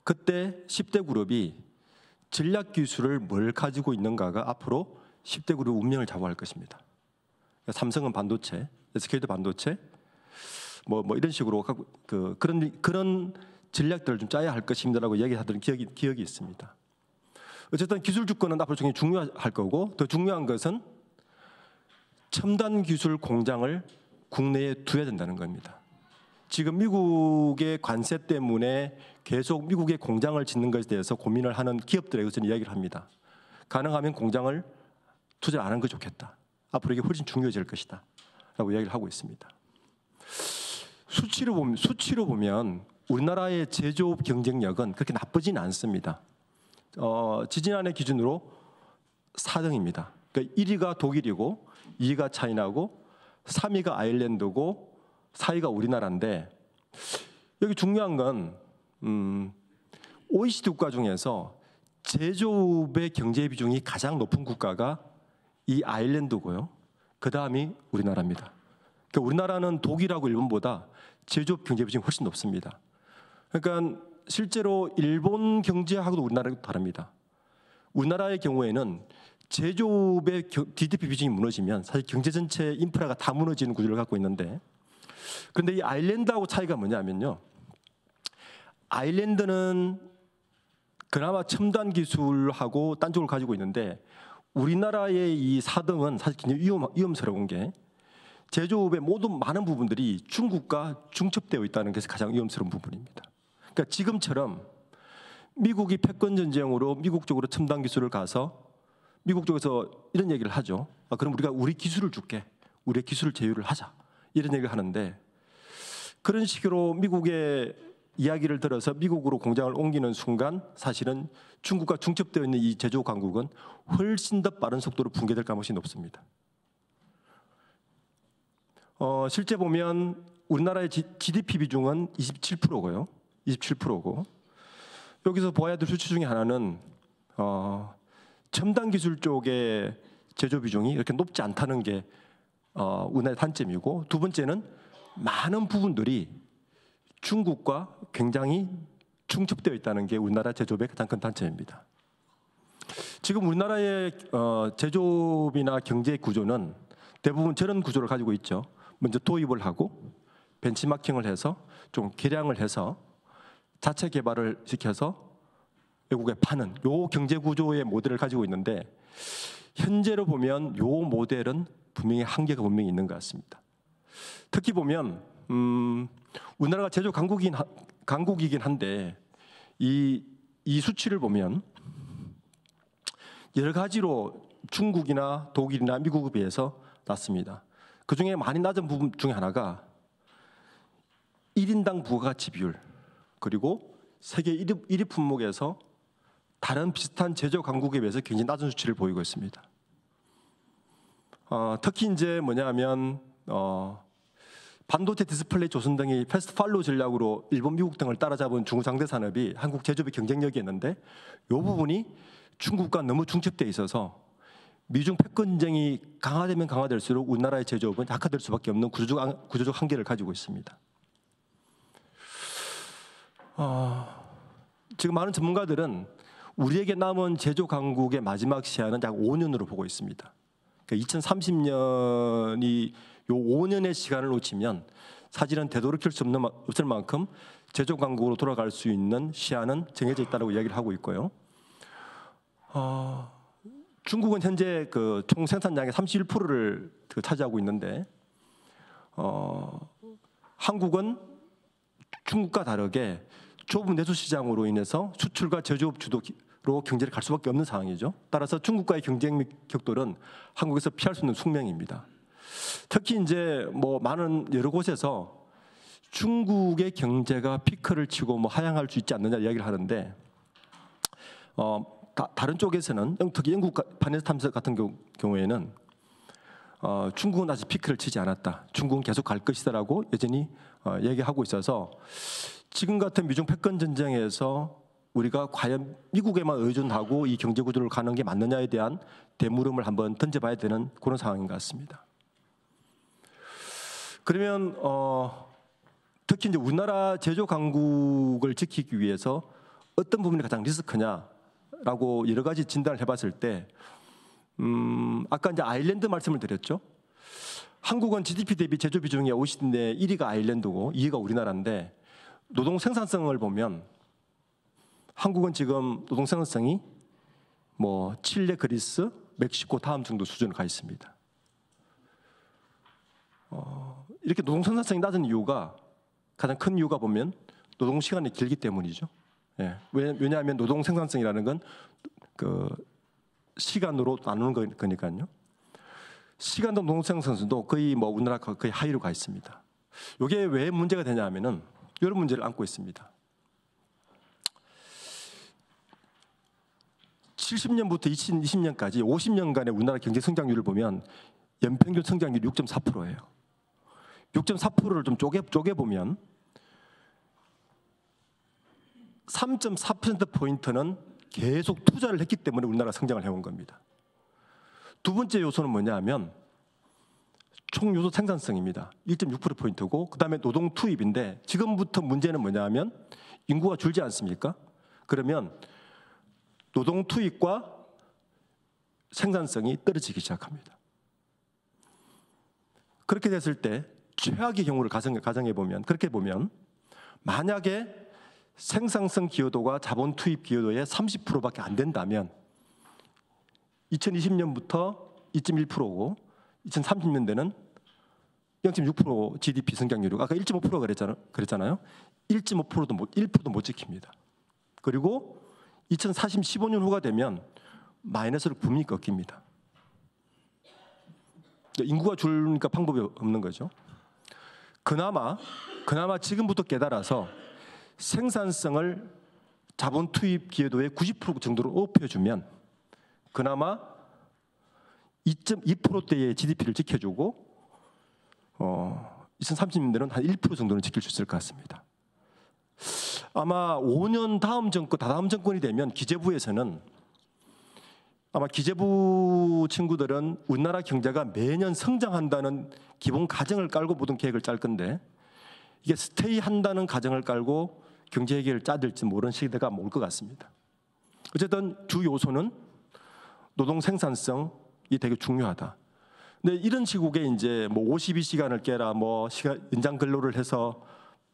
그때 10대 그룹이 전략 기술을 뭘 가지고 있는가가 앞으로 10대 그룹 운명을 좌우할 것입니다. 삼성은 반도체, SK도 반도체, 뭐 이런 식으로 그런 전략들을 좀 짜야 할 것입니다라고 이야기하던 기억이 있습니다. 어쨌든 기술 주권은 앞으로 굉장히 중요할 거고, 더 중요한 것은 첨단 기술 공장을 국내에 두어야 된다는 겁니다. 지금 미국의 관세 때문에 계속 미국의 공장을 짓는 것에 대해서 고민을 하는 기업들에게 저는 이야기를 합니다. 가능하면 공장을 투자 안 하는 게 좋겠다. 앞으로 이게 훨씬 중요해질 것이다. 라고 이야기를 하고 있습니다. 수치로 보면 우리나라의 제조업 경쟁력은 그렇게 나쁘진 않습니다. 지지난해 기준으로 4등입니다. 그러니까 1위가 독일이고 2위가 차이나고 3위가 아일랜드고 4위가 우리나라인데, 여기 중요한 건 OECD 국가 중에서 제조업의 경제 비중이 가장 높은 국가가 이 아일랜드고요. 그 다음이 우리나라입니다. 그러니까 우리나라는 독일하고 일본보다 제조업 경제 비중이 훨씬 높습니다. 그러니까 실제로 일본 경제하고도 우리나라하고 다릅니다. 우리나라의 경우에는 제조업의 GDP 비중이 무너지면 사실 경제 전체 인프라가 다 무너지는 구조를 갖고 있는데, 그런데 이 아일랜드하고 차이가 뭐냐면요, 아일랜드는 그나마 첨단 기술하고 딴 쪽을 가지고 있는데, 우리나라의 이 4등은 사실 굉장히 위험스러운 게 제조업의 모든 많은 부분들이 중국과 중첩되어 있다는 것이 가장 위험스러운 부분입니다. 그러니까 지금처럼 미국이 패권 전쟁으로 미국 쪽으로 첨단 기술을 가서 미국 쪽에서 이런 얘기를 하죠. 그럼 우리가 우리 기술을 줄게, 우리의 기술을 제휴를 하자, 이런 얘기를 하는데, 그런 식으로 미국의 이야기를 들어서 미국으로 공장을 옮기는 순간 사실은 중국과 중첩되어 있는 이 제조 강국은 훨씬 더 빠른 속도로 붕괴될 가능성이 높습니다. 실제 보면 우리나라의 GDP 비중은 27%고요. 27%고, 여기서 보아야 될 수치 중에 하나는 첨단 기술 쪽의 제조 비중이 이렇게 높지 않다는 게 우리나라의 단점이고, 두 번째는 많은 부분들이 중국과 굉장히 중첩되어 있다는 게 우리나라 제조업의 가장 큰 단점입니다. 지금 우리나라의 제조업이나 경제 구조는 대부분 저런 구조를 가지고 있죠. 먼저 도입을 하고 벤치마킹을 해서 좀 개량을 해서 자체 개발을 시켜서 외국에 파는 요 경제 구조의 모델을 가지고 있는데, 현재로 보면 요 모델은 분명히 한계가 분명히 있는 것 같습니다. 특히 보면 우리나라가 제조 강국이긴 한데 이 수치를 보면 여러 가지로 중국이나 독일이나 미국에 비해서 낮습니다. 그 중에 많이 낮은 부분 중에 하나가 1인당 부가가치 비율, 그리고 세계 1위 품목에서 다른 비슷한 제조 강국에 비해서 굉장히 낮은 수치를 보이고 있습니다. 특히 이제 뭐냐면 반도체, 디스플레이, 조선 등이 패스트 팔로우 전략으로 일본, 미국 등을 따라잡은 중국장대 산업이 한국 제조업의 경쟁력이었는데, 이 부분이 중국과 너무 중첩되어 있어서 미중 패권 전쟁이 강화되면 강화될수록 우리나라의 제조업은 약화될 수밖에 없는 구조적 한계를 가지고 있습니다. 지금 많은 전문가들은 우리에게 남은 제조 강국의 마지막 시한은 약 5년으로 보고 있습니다. 그러니까 2030년이 요 5년의 시간을 놓치면 사실은 되돌이킬 수 없을 만큼 제조 강국으로 돌아갈 수 있는 시한은 정해져 있다고 이야기를 하고 있고요. 중국은 현재 그 총 생산량의 31%를 차지하고 있는데 한국은 중국과 다르게 좁은 내수 시장으로 인해서 수출과 제조업 주도로 경제를 갈 수밖에 없는 상황이죠. 따라서 중국과의 경쟁 격돌은 한국에서 피할 수 있는 숙명입니다. 특히 이제 뭐 많은 여러 곳에서 중국의 경제가 피크를 치고 뭐 하향할 수 있지 않느냐 이야기를 하는데 다른 쪽에서는 특히 영국 파이낸스 타임스 같은 경우에는 중국은 아직 피크를 치지 않았다. 중국은 계속 갈 것이다라고 여전히 얘기하고 있어서 지금 같은 미중 패권 전쟁에서 우리가 과연 미국에만 의존하고 이 경제 구조를 가는 게 맞느냐에 대한 대물음을 한번 던져봐야 되는 그런 상황인 것 같습니다. 그러면 특히 이제 우리나라 제조 강국을 지키기 위해서 어떤 부분이 가장 리스크냐라고 여러 가지 진단을 해봤을 때 아까 이제 아일랜드 말씀을 드렸죠. 한국은 GDP 대비 제조 비중이 OECD 내 1위가 아일랜드고 2위가 우리나라인데 노동 생산성을 보면 한국은 지금 노동 생산성이 뭐 칠레, 그리스, 멕시코 다음 정도 수준을 가 있습니다. 이렇게 노동 생산성이 낮은 이유가 가장 큰 이유가 보면 노동 시간이 길기 때문이죠. 예. 왜냐하면 노동 생산성이라는 건 그 시간으로 나누는 거니까요. 시간도 노동 생산성도 거의 뭐 우리나라 거의 하위로 가 있습니다. 이게 왜 문제가 되냐면은 이런 문제를 안고 있습니다. 70년부터 2020년까지 50년간의 우리나라 경제 성장률을 보면 연평균 성장률이 6.4%예요. 6.4%를 좀 쪼개 보면 3.4%포인트는 계속 투자를 했기 때문에 우리나라가 성장을 해온 겁니다. 두 번째 요소는 뭐냐 하면 총 요소 생산성입니다. 1.6%포인트고 그다음에 노동 투입인데 지금부터 문제는 뭐냐 하면 인구가 줄지 않습니까? 그러면 노동 투입과 생산성이 떨어지기 시작합니다. 그렇게 됐을 때 최악의 경우를 가정해 보면 그렇게 보면 만약에 생산성 기여도가 자본 투입 기여도의 30%밖에 안 된다면 2020년부터 2.1%고 2030년대는 0.6% GDP 성장률이고 아까 1.5% 그랬잖아요. 1.5%도 1%도 못 지킵니다. 그리고 2040, 15년 후가 되면 마이너스로 분명히 꺾입니다. 인구가 줄니까 방법이 없는 거죠. 그나마 지금부터 깨달아서 생산성을 자본 투입 기여도의 90% 정도로 높여주면 그나마 2.2%대의 GDP를 지켜주고 2030년대는 한 1% 정도는 지킬 수 있을 것 같습니다. 아마 5년 다음 정권이 되면 기재부에서는 아마 기재부 친구들은 우리나라 경제가 매년 성장한다는 기본 가정을 깔고 모든 계획을 짤 건데 이게 스테이 한다는 가정을 깔고 경제 계획을 짜들지 모르는 시대가 올 것 같습니다. 어쨌든 주 요소는 노동 생산성이 되게 중요하다. 근데 이런 시국에 이제 뭐 52시간을 깨라, 뭐 연장 근로를 해서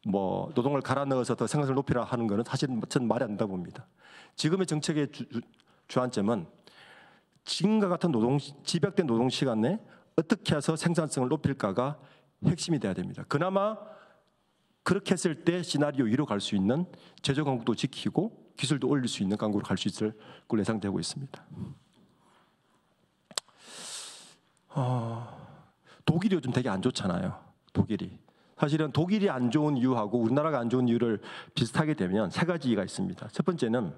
뭐 노동을 갈아 넣어서 더 생산성을 높이라 하는 것은 사실은 저는 말이 안 된다고 봅니다. 지금의 정책의 주안점은 지금과 같은 집약된 노동 시간에 어떻게 해서 생산성을 높일까가 핵심이 돼야 됩니다. 그나마 그렇게 했을 때 시나리오 2로 갈 수 있는 제조 강국도 지키고 기술도 올릴 수 있는 강국으로 갈 수 있을 걸로 예상되고 있습니다. 독일이 요즘 되게 안 좋잖아요. 독일이. 사실은 독일이 안 좋은 이유하고 우리나라가 안 좋은 이유를 비슷하게 되면 세 가지가 있습니다. 첫 번째는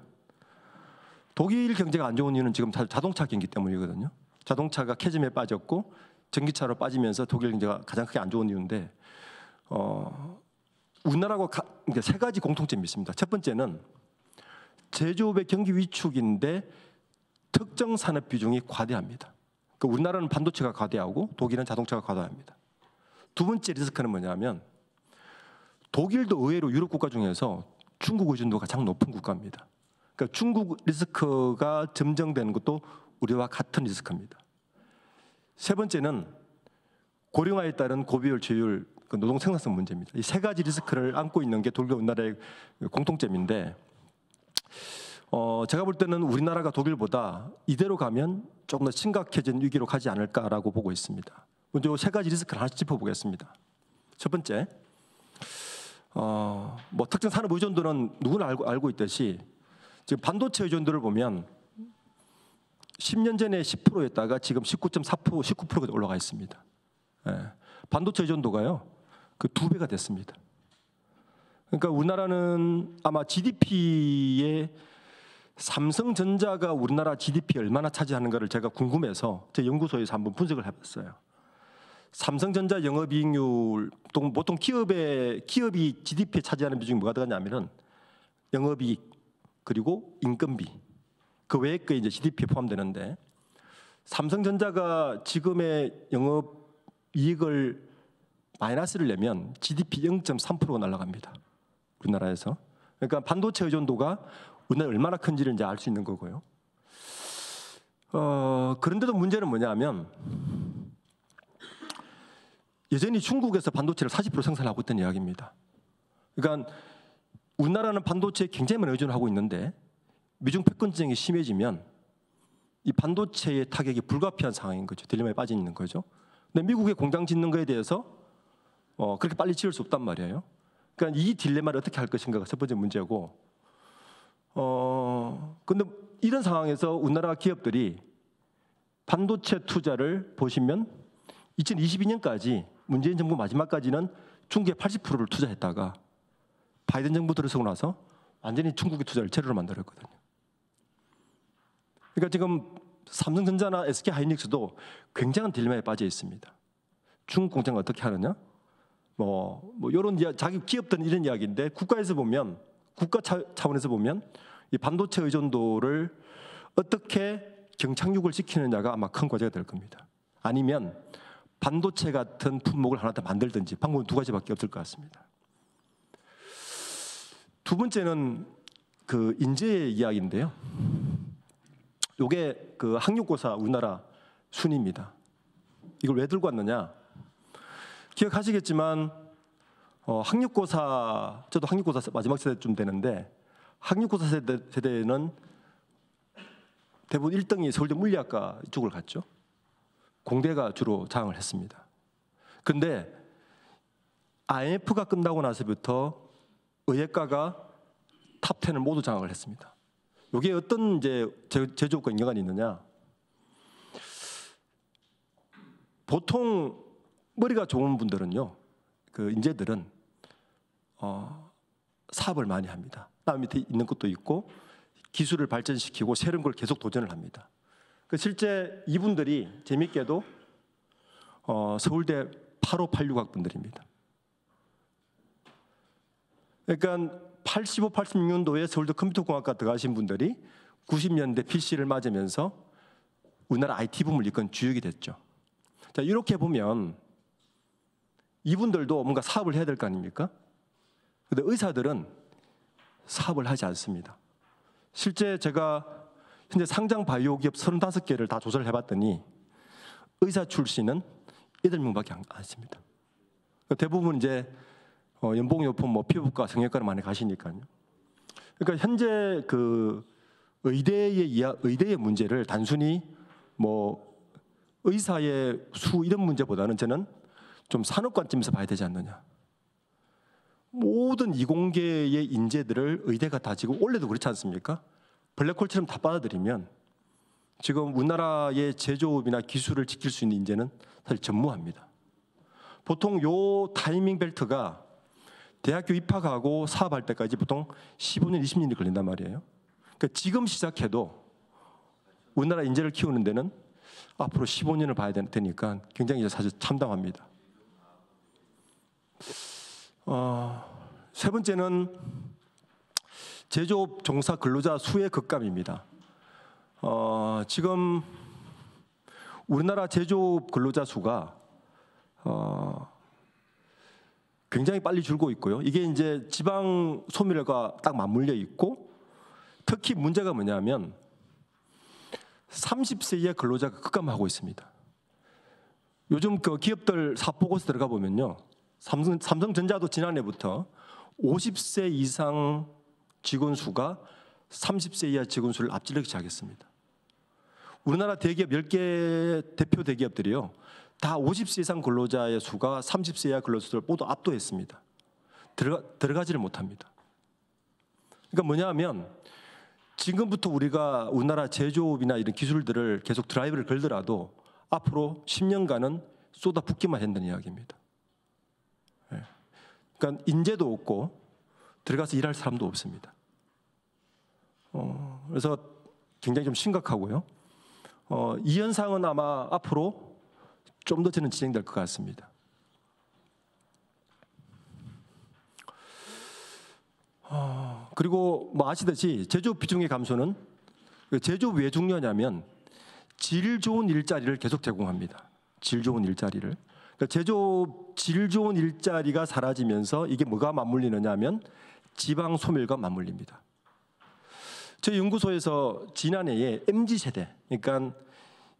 독일 경제가 안 좋은 이유는 지금 자동차 경기 때문이거든요. 자동차가 캐즘에 빠졌고 전기차로 빠지면서 독일 경제가 가장 크게 안 좋은 이유인데 우리나라하고 세 가지 공통점이 있습니다. 첫 번째는 제조업의 경기 위축인데 특정 산업 비중이 과대합니다. 그러니까 우리나라는 반도체가 과대하고 독일은 자동차가 과대합니다. 두 번째 리스크는 뭐냐면 독일도 의외로 유럽 국가 중에서 중국 의존도가 가장 높은 국가입니다. 그러니까 중국 리스크가 점정되는 것도 우리와 같은 리스크입니다. 세 번째는 고령화에 따른 고비율, 저율, 노동 생산성 문제입니다. 이 세 가지 리스크를 안고 있는 게 독일, 우리나라의 공통점인데, 제가 볼 때는 우리나라가 독일보다 이대로 가면 조금 더 심각해진 위기로 가지 않을까라고 보고 있습니다. 먼저 이 세 가지 리스크를 하나씩 짚어보겠습니다. 첫 번째, 뭐 특정 산업 의존도는 누구나 알고 있듯이 지금 반도체 의존도를 보면 10년 전에 10%였다가 지금 19.4%, 19%가 올라가 있습니다. 예, 반도체 의존도가요, 그 2배가 됐습니다. 그러니까 우리나라는 아마 GDP의 삼성전자가 우리나라 GDP 얼마나 차지하는가를 제가 궁금해서 제 연구소에서 한번 분석을 해봤어요. 삼성전자 영업이익률, 보통 기업이 GDP에 차지하는 비중이 뭐가 들어가냐면은 영업이익 그리고 인건비, 그 외의 게 이제 GDP에 포함되는데, 삼성전자가 지금의 영업이익을 마이너스를 내면 GDP 0.3%가 날아갑니다. 우리나라에서. 그러니까 반도체 의존도가 우리나라 얼마나 큰지를 이제 알 수 있는 거고요. 그런데도 문제는 뭐냐면 여전히 중국에서 반도체를 40% 생산하고 있다는 이야기입니다. 그러니까 우리나라는 반도체에 굉장히 많이 의존하고 있는데 미중 패권 전쟁이 심해지면 이 반도체의 타격이 불가피한 상황인 거죠. 딜레마에 빠져 있는 거죠. 근데 미국의 공장 짓는 거에 대해서 그렇게 빨리 지을 수 없단 말이에요. 그러니까 이 딜레마를 어떻게 할 것인가가 첫 번째 문제고, 근데 이런 상황에서 우리나라 기업들이 반도체 투자를 보시면 2022년까지 문재인 정부 마지막까지는 중국에 80%를 투자했다가 바이든 정부 들어서고 나서 완전히 중국의 투자를 제로로 만들었거든요. 그러니까 지금 삼성전자나 SK하이닉스도 굉장한 딜레마에 빠져 있습니다. 중국 공장을 어떻게 하느냐? 뭐 이런 자기 기업들은 이런 이야기인데, 국가에서 보면, 국가 차원에서 보면 이 반도체 의존도를 어떻게 경착륙을 시키느냐가 아마 큰 과제가 될 겁니다. 아니면 반도체 같은 품목을 하나 더 만들든지, 방법은 두 가지밖에 없을 것 같습니다. 두 번째는 그 인재의 이야기인데요. 이게 그 학력고사 우리나라 순위입니다. 이걸 왜 들고 왔느냐? 기억하시겠지만 학력고사, 저도 학력고사 마지막 세대쯤 되는데, 학력고사 세대는 대부분 1등이 서울대 물리학과 이쪽을 갔죠. 공대가 주로 장을 했습니다. 그런데 IMF가 끝나고 나서부터 의예과가 탑 10을 모두 장악을 했습니다. 이게 어떤 이제 제조업과 연관이 있느냐? 보통 머리가 좋은 분들은요, 그 인재들은 사업을 많이 합니다. 남 밑에 있는 것도 있고 기술을 발전시키고 새로운 걸 계속 도전을 합니다. 실제 이분들이 재밌게도 서울대 8586 학번들입니다. 그러니까 85, 86년도에 서울대 컴퓨터공학과 들어가신 분들이 90년대 PC를 맞으면서 우리나라 IT 붐을 이끈 주역이 됐죠. 자, 이렇게 보면 이분들도 뭔가 사업을 해야 될 거 아닙니까? 그런데 의사들은 사업을 하지 않습니다. 실제 제가 현재 상장 바이오 기업 35개를 다 조사를 해봤더니 의사 출신은 8명밖에 안 있습니다. 대부분 이제 연봉요품, 피부과, 성형외과를 많이 가시니까요. 그러니까 현재 그 의대의 문제를 단순히 의사의 수 이런 문제보다는 저는 좀 산업 관점에서 봐야 되지 않느냐. 모든 이공계의 인재들을 의대가 다 지금 원래도 그렇지 않습니까? 블랙홀처럼 다 받아들이면 지금 우리나라의 제조업이나 기술을 지킬 수 있는 인재는 사실 전무합니다. 보통 요 타이밍 벨트가 대학교 입학하고 사업할 때까지 보통 15년, 20년이 걸린단 말이에요. 그러니까 지금 시작해도 우리나라 인재를 키우는 데는 앞으로 15년을 봐야 되니까 굉장히 사실 참담합니다. 세 번째는 제조업 종사 근로자 수의 급감입니다. 지금 우리나라 제조업 근로자 수가 굉장히 빨리 줄고 있고요. 이게 이제 지방 소멸과 딱 맞물려 있고 특히 문제가 뭐냐면 30세 이하 근로자가 급감하고 있습니다. 요즘 그 기업들 사보고서 들어가 보면요, 삼성전자도 지난해부터 50세 이상 직원 수가 30세 이하 직원 수를 앞지르기 시작했습니다. 우리나라 대기업 10개 대표 대기업들이요, 다 50세 이상 근로자의 수가 30세 이하 근로자를 모두 압도했습니다. 들어가지를 못합니다. 그러니까 뭐냐면 지금부터 우리가 우리나라 제조업이나 이런 기술들을 계속 드라이브를 걸더라도 앞으로 10년간은 쏟아붓기만 한다는 이야기입니다. 그러니까 인재도 없고 들어가서 일할 사람도 없습니다. 그래서 굉장히 좀 심각하고요. 이 현상은 아마 앞으로 좀 더 저는 진행될 것 같습니다. 그리고 뭐 아시듯이 제조업 비중의 감소는, 제조업 왜 중요하냐면 질 좋은 일자리를 계속 제공합니다. 질 좋은 일자리를. 그러니까 제조업 질 좋은 일자리가 사라지면서 이게 뭐가 맞물리느냐 하면 지방 소멸과 맞물립니다. 저희 연구소에서 지난해에 MZ세대, 그러니까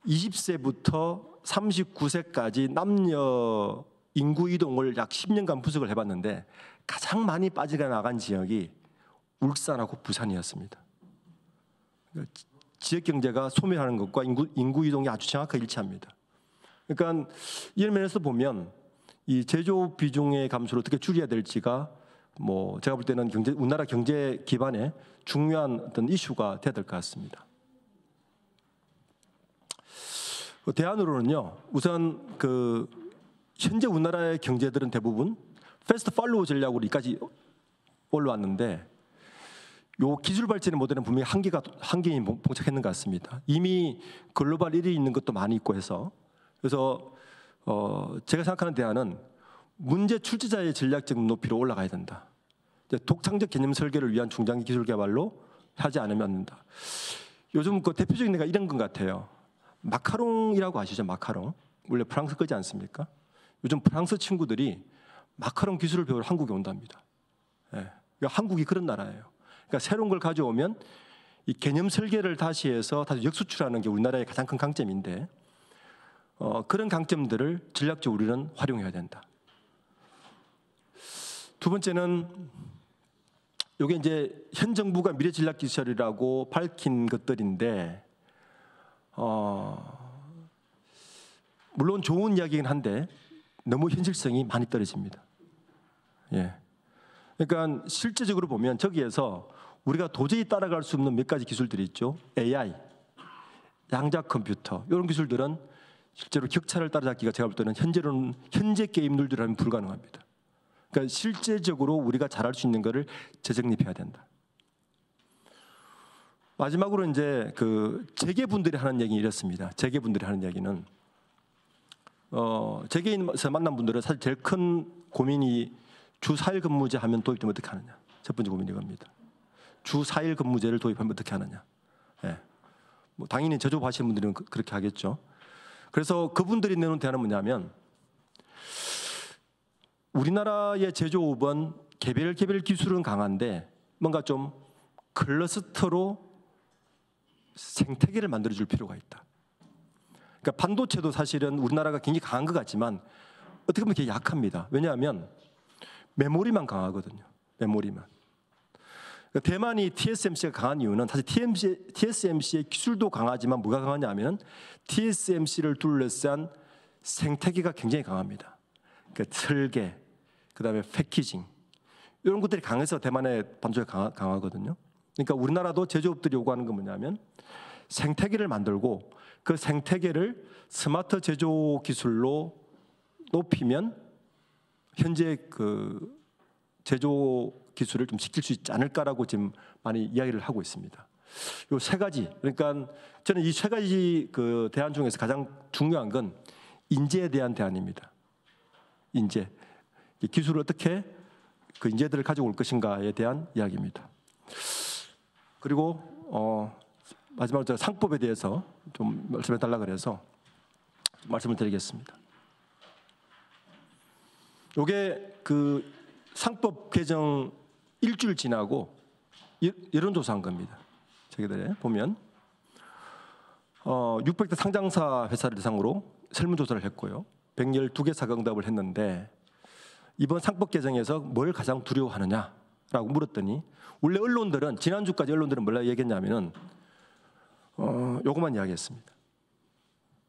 20세부터 39세까지 남녀 인구 이동을 약 10년간 분석을 해봤는데 가장 많이 빠져나간 지역이 울산하고 부산이었습니다. 지역 경제가 소멸하는 것과 인구 이동이 아주 정확하게 일치합니다. 그러니까 이런 면에서 보면 이 제조업 비중의 감소를 어떻게 줄여야 될지가 뭐 제가 볼 때는 우리나라 경제 기반의 중요한 어떤 이슈가 돼야 될 것 같습니다. 대안으로는요, 우선 그 현재 우리나라의 경제들은 대부분 패스트 팔로우 전략으로 여기까지 올라왔는데, 요 기술 발전의 모델은 분명히 한계에 봉착했는 것 같습니다. 이미 글로벌 1위 있는 것도 많이 있고 해서, 그래서 제가 생각하는 대안은 문제 출제자의 전략적 높이로 올라가야 된다. 독창적 개념 설계를 위한 중장기 기술 개발로 하지 않으면 안 된다. 요즘 그 대표적인 데가 이런 것 같아요. 마카롱이라고 아시죠? 마카롱. 원래 프랑스 거지 않습니까? 요즘 프랑스 친구들이 마카롱 기술을 배우러 한국에 온답니다. 예. 그러니까 한국이 그런 나라예요. 그러니까 새로운 걸 가져오면 이 개념 설계를 다시 해서 다시 역수출하는 게 우리나라의 가장 큰 강점인데, 그런 강점들을 전략적으로 우리는 활용해야 된다. 두 번째는 이게 이제 현 정부가 미래 전략 기술이라고 밝힌 것들인데, 물론 좋은 이야기긴 한데 너무 현실성이 많이 떨어집니다. 예. 그러니까 실제적으로 보면 저기에서 우리가 도저히 따라갈 수 없는 몇 가지 기술들이 있죠. AI, 양자 컴퓨터, 이런 기술들은 실제로 격차를 따라잡기가 제가 볼 때는 현재 게임들이라면 불가능합니다. 그러니까 실제적으로 우리가 잘할 수 있는 것을 재정립해야 된다. 마지막으로 이제 그 재계분들이 하는 얘기 이렇습니다. 재계분들이 하는 얘기는 재계에서 만난 분들은 사실 제일 큰 고민이 주 4일 근무제 하면 도입되면 어떻게 하느냐. 첫 번째 고민이 이겁니다. 주 4일 근무제를 도입하면 어떻게 하느냐. 예. 뭐 당연히 제조업하시는 분들은 그렇게 하겠죠. 그래서 그분들이 내놓은 대안은 뭐냐면, 우리나라의 제조업은 개별 기술은 강한데 뭔가 좀 클러스터로 생태계를 만들어줄 필요가 있다. 그러니까 반도체도 사실은 우리나라가 굉장히 강한 것 같지만 어떻게 보면 되게 약합니다. 왜냐하면 메모리만 강하거든요. 메모리만. 그러니까 대만이 TSMC가 강한 이유는 사실 TSMC의 기술도 강하지만 뭐가 강하냐 하면 TSMC를 둘러싼 생태계가 굉장히 강합니다. 그러니까 설계, 그다음에 패키징, 이런 것들이 강해서 대만의 반도체가 강하거든요. 그러니까 우리나라도 제조업들이 요구하는 건 뭐냐면 생태계를 만들고 그 생태계를 스마트 제조 기술로 높이면 현재 그 제조 기술을 좀 시킬 수 있지 않을까라고 지금 많이 이야기를 하고 있습니다. 요 세 가지, 그러니까 저는 이 세 가지 그 대안 중에서 가장 중요한 건 인재에 대한 대안입니다. 인재, 기술을 어떻게 그 인재들을 가지고 올 것인가에 대한 이야기입니다. 그리고 마지막으로 제가 상법에 대해서 좀 말씀해 달라 그래서 말씀을 드리겠습니다. 이게 그 상법 개정 일주일 지나고 여론조사한 겁니다. 저기들에 보면 600대 상장사 회사를 대상으로 설문조사를 했고요. 112개 사과응답을 했는데 이번 상법 개정에서 뭘 가장 두려워하느냐라고 물었더니 원래 언론들은 지난주까지 언론들은 뭐라 얘기했냐면은 요것만 이야기했습니다.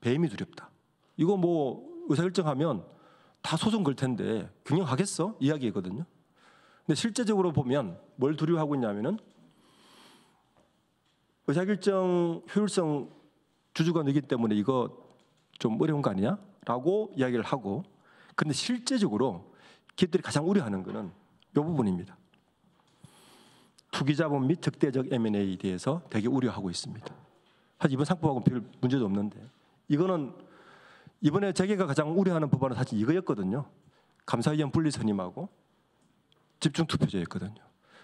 배임이 두렵다. 이거 뭐 의사결정하면 다 소송 걸 텐데 경영하겠어? 이야기거든요. 근데 실제적으로 보면 뭘 두려워하고 있냐면은 의사결정 효율성 주주가 늘기 때문에 이거 좀 어려운 거 아니야? 라고 이야기를 하고, 근데 실제적으로 기업들이 가장 우려하는 거는 이 부분입니다. 투기자본 및 적대적 M&A에 대해서 되게 우려하고 있습니다. 사실 이번 상법하고는 별 문제도 없는데 이거는 이번에 재계가 가장 우려하는 법안은 사실 이거였거든요. 감사위원 분리 선임하고 집중투표제였거든요.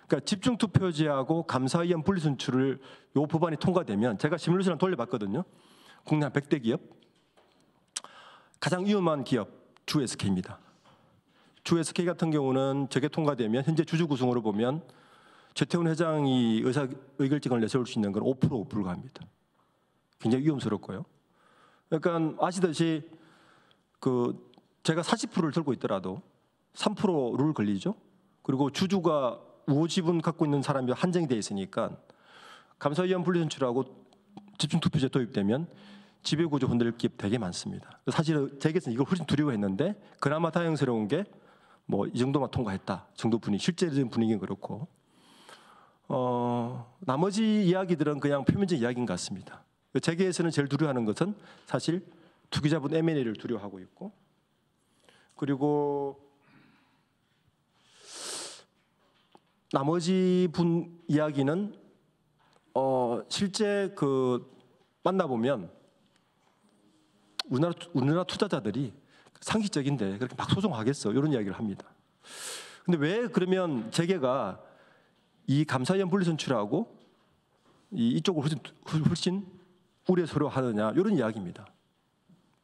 그러니까 집중투표제하고 감사위원 분리 선출을 요 법안이 통과되면 제가 시뮬레이션을 돌려봤거든요. 국내 한 100대 기업 가장 위험한 기업 주 SK입니다. 주 SK 같은 경우는 저게 통과되면 현재 주주 구성으로 보면 최태원 회장이 의결권을 내세울 수 있는 건 5% 불과합니다. 굉장히 위험스럽고요. 그러니까 아시듯이 제가 40%를 들고 있더라도 3% 룰 걸리죠. 그리고 주주가 우호 지분 갖고 있는 사람이 한정이 돼 있으니까 감사위원 분리 선출하고 집중투표제 도입되면 지배구조 흔들릴 기업 되게 많습니다. 사실 재계에서는 이걸 훨씬 두려워했는데 그나마 다행스러운 게 뭐 이 정도만 통과했다 정도 분위기, 실제적인 분위기는 그렇고 나머지 이야기들은 그냥 표면적 이야기인 것 같습니다. 재계에서는 제일 두려워하는 것은 사실 투기자본 M&A를 두려워하고 있고, 그리고 나머지 분 이야기는 실제 만나보면 우리나라 투자자들이 상식적인데 그렇게 막 소송하겠어 이런 이야기를 합니다. 근데 왜 그러면 재계가 이 감사위원 분리 선출하고 이쪽을 훨씬 우려스러워하느냐 이런 이야기입니다.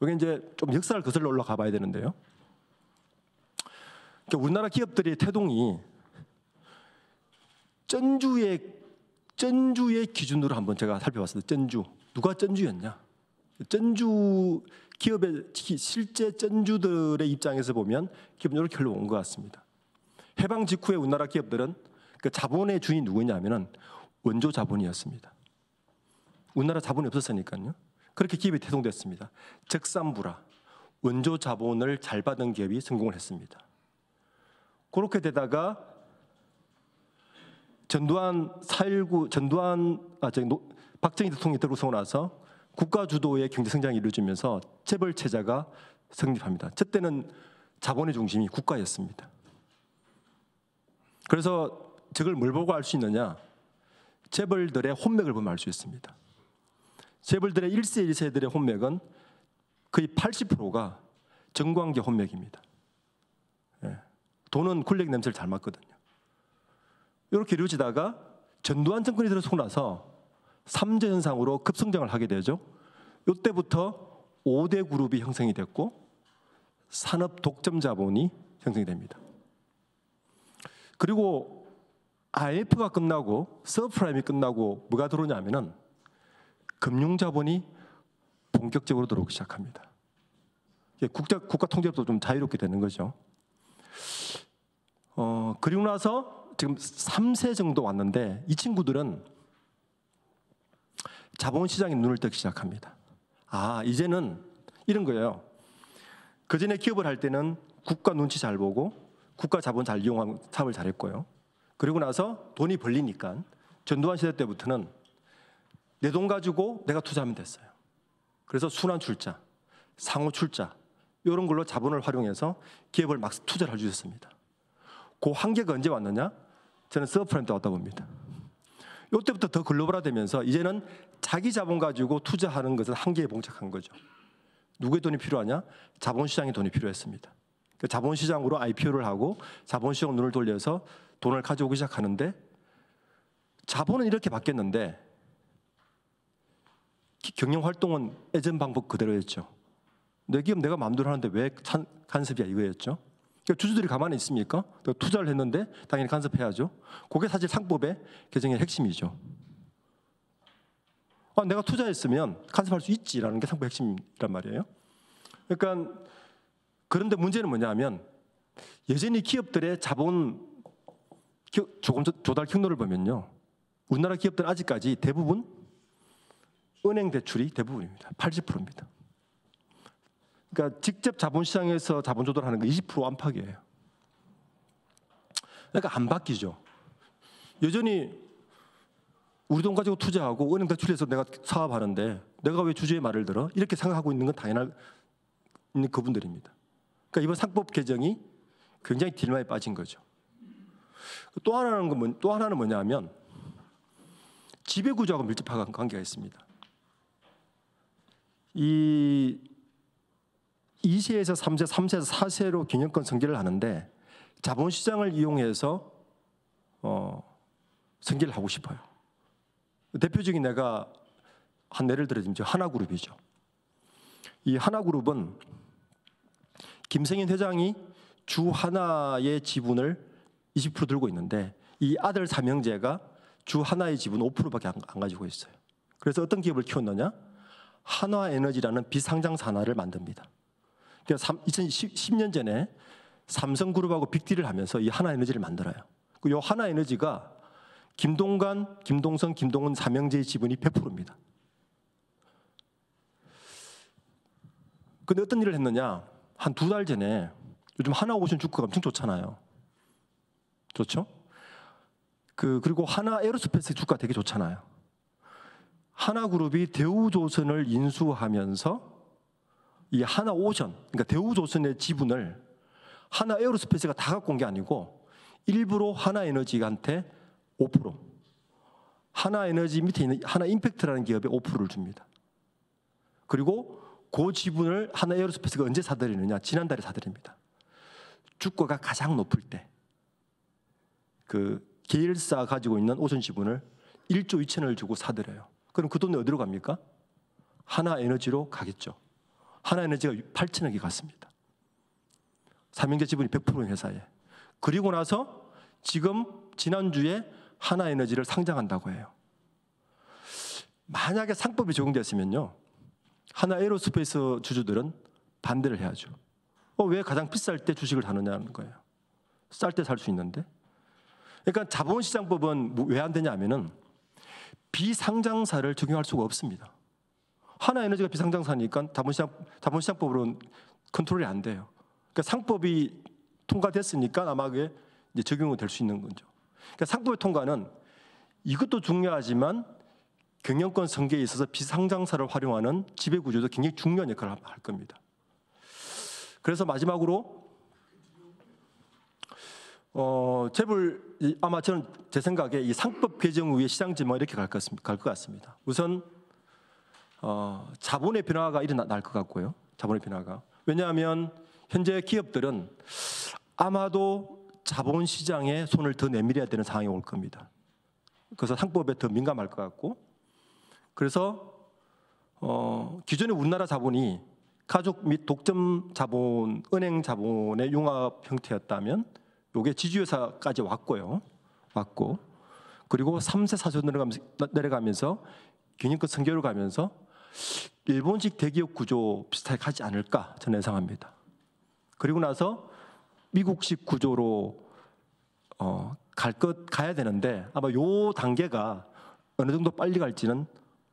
여기 이제 좀 역사를 거슬러 올라가 봐야 되는데요. 그러니까 우리나라 기업들의 태동이 전주의 기준으로 한번 제가 살펴봤어요. 전주 누가 전주였냐? 전주 기업의 실제 전주들의 입장에서 보면 기업은 이렇게 흘러온 것 같습니다. 해방 직후에 우리나라 기업들은 그 자본의 주인이 누구냐면은 원조 자본이었습니다. 우리나라 자본이 없었으니까요. 그렇게 기업이 태동됐습니다. 적산부라 원조 자본을 잘 받은 기업이 성공을 했습니다. 그렇게 되다가 박정희 대통령이 들어서고 나서 국가 주도의 경제 성장이 이루어지면서 재벌 체제가 성립합니다. 저 때는 자본의 중심이 국가였습니다. 그래서 저걸 뭘 보고 알 수 있느냐? 재벌들의 혼맥을 보면 알 수 있습니다. 재벌들의 1세 1세들의 혼맥은 거의 80%가 정관계 혼맥입니다. 돈은 권력 냄새를 잘 맡거든요. 이렇게 이루어지다가 전두환 정권이 들어서고 나서 3제 현상으로 급성장을 하게 되죠. 이때부터 5대 그룹이 형성이 됐고 산업 독점 자본이 형성이 됩니다. 그리고 IMF가 끝나고 서브프라임이 끝나고 뭐가 들어오냐면은 금융 자본이 본격적으로 들어오기 시작합니다. 국가 통제도 좀 자유롭게 되는 거죠. 그리고 나서 지금 3세 정도 왔는데 이 친구들은 자본시장에 눈을 뜨기 시작합니다. 이제는 이런 거예요. 그전에 기업을 할 때는 국가 눈치 잘 보고 국가 자본 잘 이용하고 사업을 잘했고요. 그리고 나서 돈이 벌리니까 전두환 시대 때부터는 내 돈 가지고 내가 투자하면 됐어요. 그래서 순환 출자, 상호 출자 이런 걸로 자본을 활용해서 기업을 막 투자를 해주셨습니다. 그 한계가 언제 왔느냐? 저는 서브프라임 때 왔다 봅니다. 이때부터 더 글로벌화되면서 이제는 자기 자본 가지고 투자하는 것은 한계에 봉착한 거죠. 누구의 돈이 필요하냐? 자본시장의 돈이 필요했습니다. 그 자본시장으로 IPO를 하고 자본시장 눈을 돌려서 돈을 가져오기 시작하는데 자본은 이렇게 바뀌었는데 경영활동은 예전 방법 그대로였죠. 내 기업 내가 마음대로 하는데 왜 간섭이야 이거였죠. 그러니까 주주들이 가만히 있습니까? 투자를 했는데 당연히 간섭해야죠. 그게 사실 상법의 개정의 핵심이죠. 내가 투자했으면 간섭할 수 있지라는 게 상법 핵심이란 말이에요. 그러니까 그런데 문제는 뭐냐면 여전히 기업들의 자본 조금 조달 경로를 보면요, 우리나라 기업들은 아직까지 대부분 은행 대출이 대부분입니다. 80%입니다. 그러니까 직접 자본시장에서 자본 조달하는 거 20% 안팎이에요. 그러니까 안 바뀌죠. 여전히 우리 돈 가지고 투자하고 은행 대출해서 내가 사업하는데 내가 왜 주주의 말을 들어? 이렇게 생각하고 있는 건 당연한 그분들입니다. 그러니까 이번 상법 개정이 굉장히 딜레마에 빠진 거죠. 또 하나는 뭐냐면 지배구조하고 밀접한 관계가 있습니다. 이 2세에서 3세, 3세에서 4세로 경영권 승계를 하는데 자본시장을 이용해서 승계를 하고 싶어요. 대표적인 내가 한 예를 들어주면 하나그룹이죠. 이 하나그룹은 김성인 회장이 주 하나의 지분을 20% 들고 있는데 이 아들 삼형제가 주 하나의 지분 5%밖에 안 가지고 있어요. 그래서 어떤 기업을 키웠느냐? 한화에너지라는 비상장 산하를 만듭니다. 그래서 2010년 전에 삼성그룹하고 빅딜을 하면서 이 하나에너지를 만들어요. 이 하나에너지가 김동관, 김동선, 김동은 삼형제의 지분이 100%입니다. 근데 어떤 일을 했느냐? 한 2달 전에 요즘 하나오션 주가가 엄청 좋잖아요. 좋죠? 그리고 하나 에어로스페이스 주가 되게 좋잖아요. 하나그룹이 대우조선을 인수하면서 이 하나오션, 그러니까 대우조선의 지분을 하나 에어로스페이스가 다 갖고 온 게 아니고 일부러 하나에너지한테 5%, 하나에너지 밑에 있는 하나임팩트라는 기업에 5%를 줍니다. 그리고 그 지분을 하나 에어로스페이스가 언제 사들이느냐? 지난달에 사들입니다. 주가가 가장 높을 때 그 계열사 가지고 있는 오션 지분을 1조 2천을 주고 사들여요. 그럼 그 돈이 어디로 갑니까? 하나에너지로 가겠죠. 하나에너지가 8천억이 갔습니다. 삼형제 지분이 100%인 회사에. 그리고 나서 지금 지난주에 하나에너지를 상장한다고 해요. 만약에 상법이 적용됐으면요, 하나 에어로스페이스 주주들은 반대를 해야죠. 왜 가장 비쌀 때 주식을 사느냐는 거예요. 쌀 때 살 수 있는데. 그러니까 자본시장법은 왜 안 되냐 하면은 비상장사를 적용할 수가 없습니다. 하나에너지가 비상장사니까 자본시장법으로는 컨트롤이 안 돼요. 그러니까 상법이 통과됐으니까 아마 그게 이제 적용이 될 수 있는 거죠. 그러니까 상법의 통과는 이것도 중요하지만 경영권 승계에 있어서 비상장사를 활용하는 지배구조도 굉장히 중요한 역할을 할 겁니다. 그래서 마지막으로 재벌 아마 저는 제 생각에 이 상법 개정 후에 시장 지마 이렇게 갈 것 같습니다. 우선 자본의 변화가 일어날 것 같고요. 자본의 변화가. 왜냐하면 현재 기업들은 아마도 자본시장에 손을 더 내밀어야 되는 상황이 올 겁니다. 그래서 상법에 더 민감할 것 같고, 그래서 기존의 우리나라 자본이 가족 및 독점 자본, 은행 자본의 융합 형태였다면 이게 지주회사까지 왔고 그리고 3세 4세 내려가면서 경영권 승계로 가면서 일본식 대기업 구조 비슷하게 가지 않을까 저는 예상합니다. 그리고 나서 미국식 구조로 가야 되는데 아마 요 단계가 어느 정도 빨리 갈지는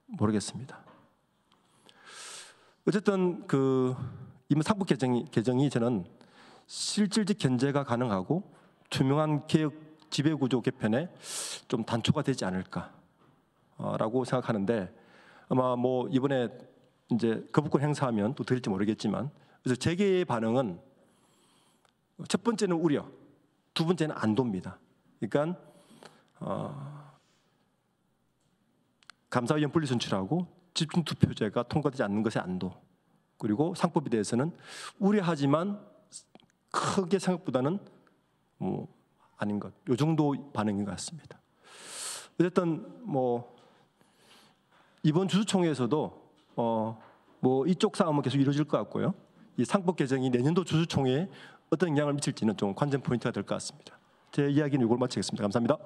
모르겠습니다. 어쨌든 이번 상법 개정이 저는 실질적 견제가 가능하고 투명한 개혁 지배구조 개편에 좀 단초가 되지 않을까라고 생각하는데, 아마 뭐 이번에 이제 거부권 행사하면 또 드릴지 모르겠지만, 그래서 제 개의 반응은 첫 번째는 우려, 두 번째는 안도입니다. 그러니까 감사위원 분리선출하고 집중투표제가 통과되지 않는 것의 안도, 그리고 상법에 대해서는 우려하지만 크게 생각보다는 아닌 것, 요 정도 반응인 것 같습니다. 어쨌든 이번 주주총회에서도 이쪽 싸움은 계속 이루어질 것 같고요. 이 상법 개정이 내년도 주주총회에 어떤 영향을 미칠지는 좀 관전 포인트가 될 것 같습니다. 제 이야기는 이걸 마치겠습니다. 감사합니다.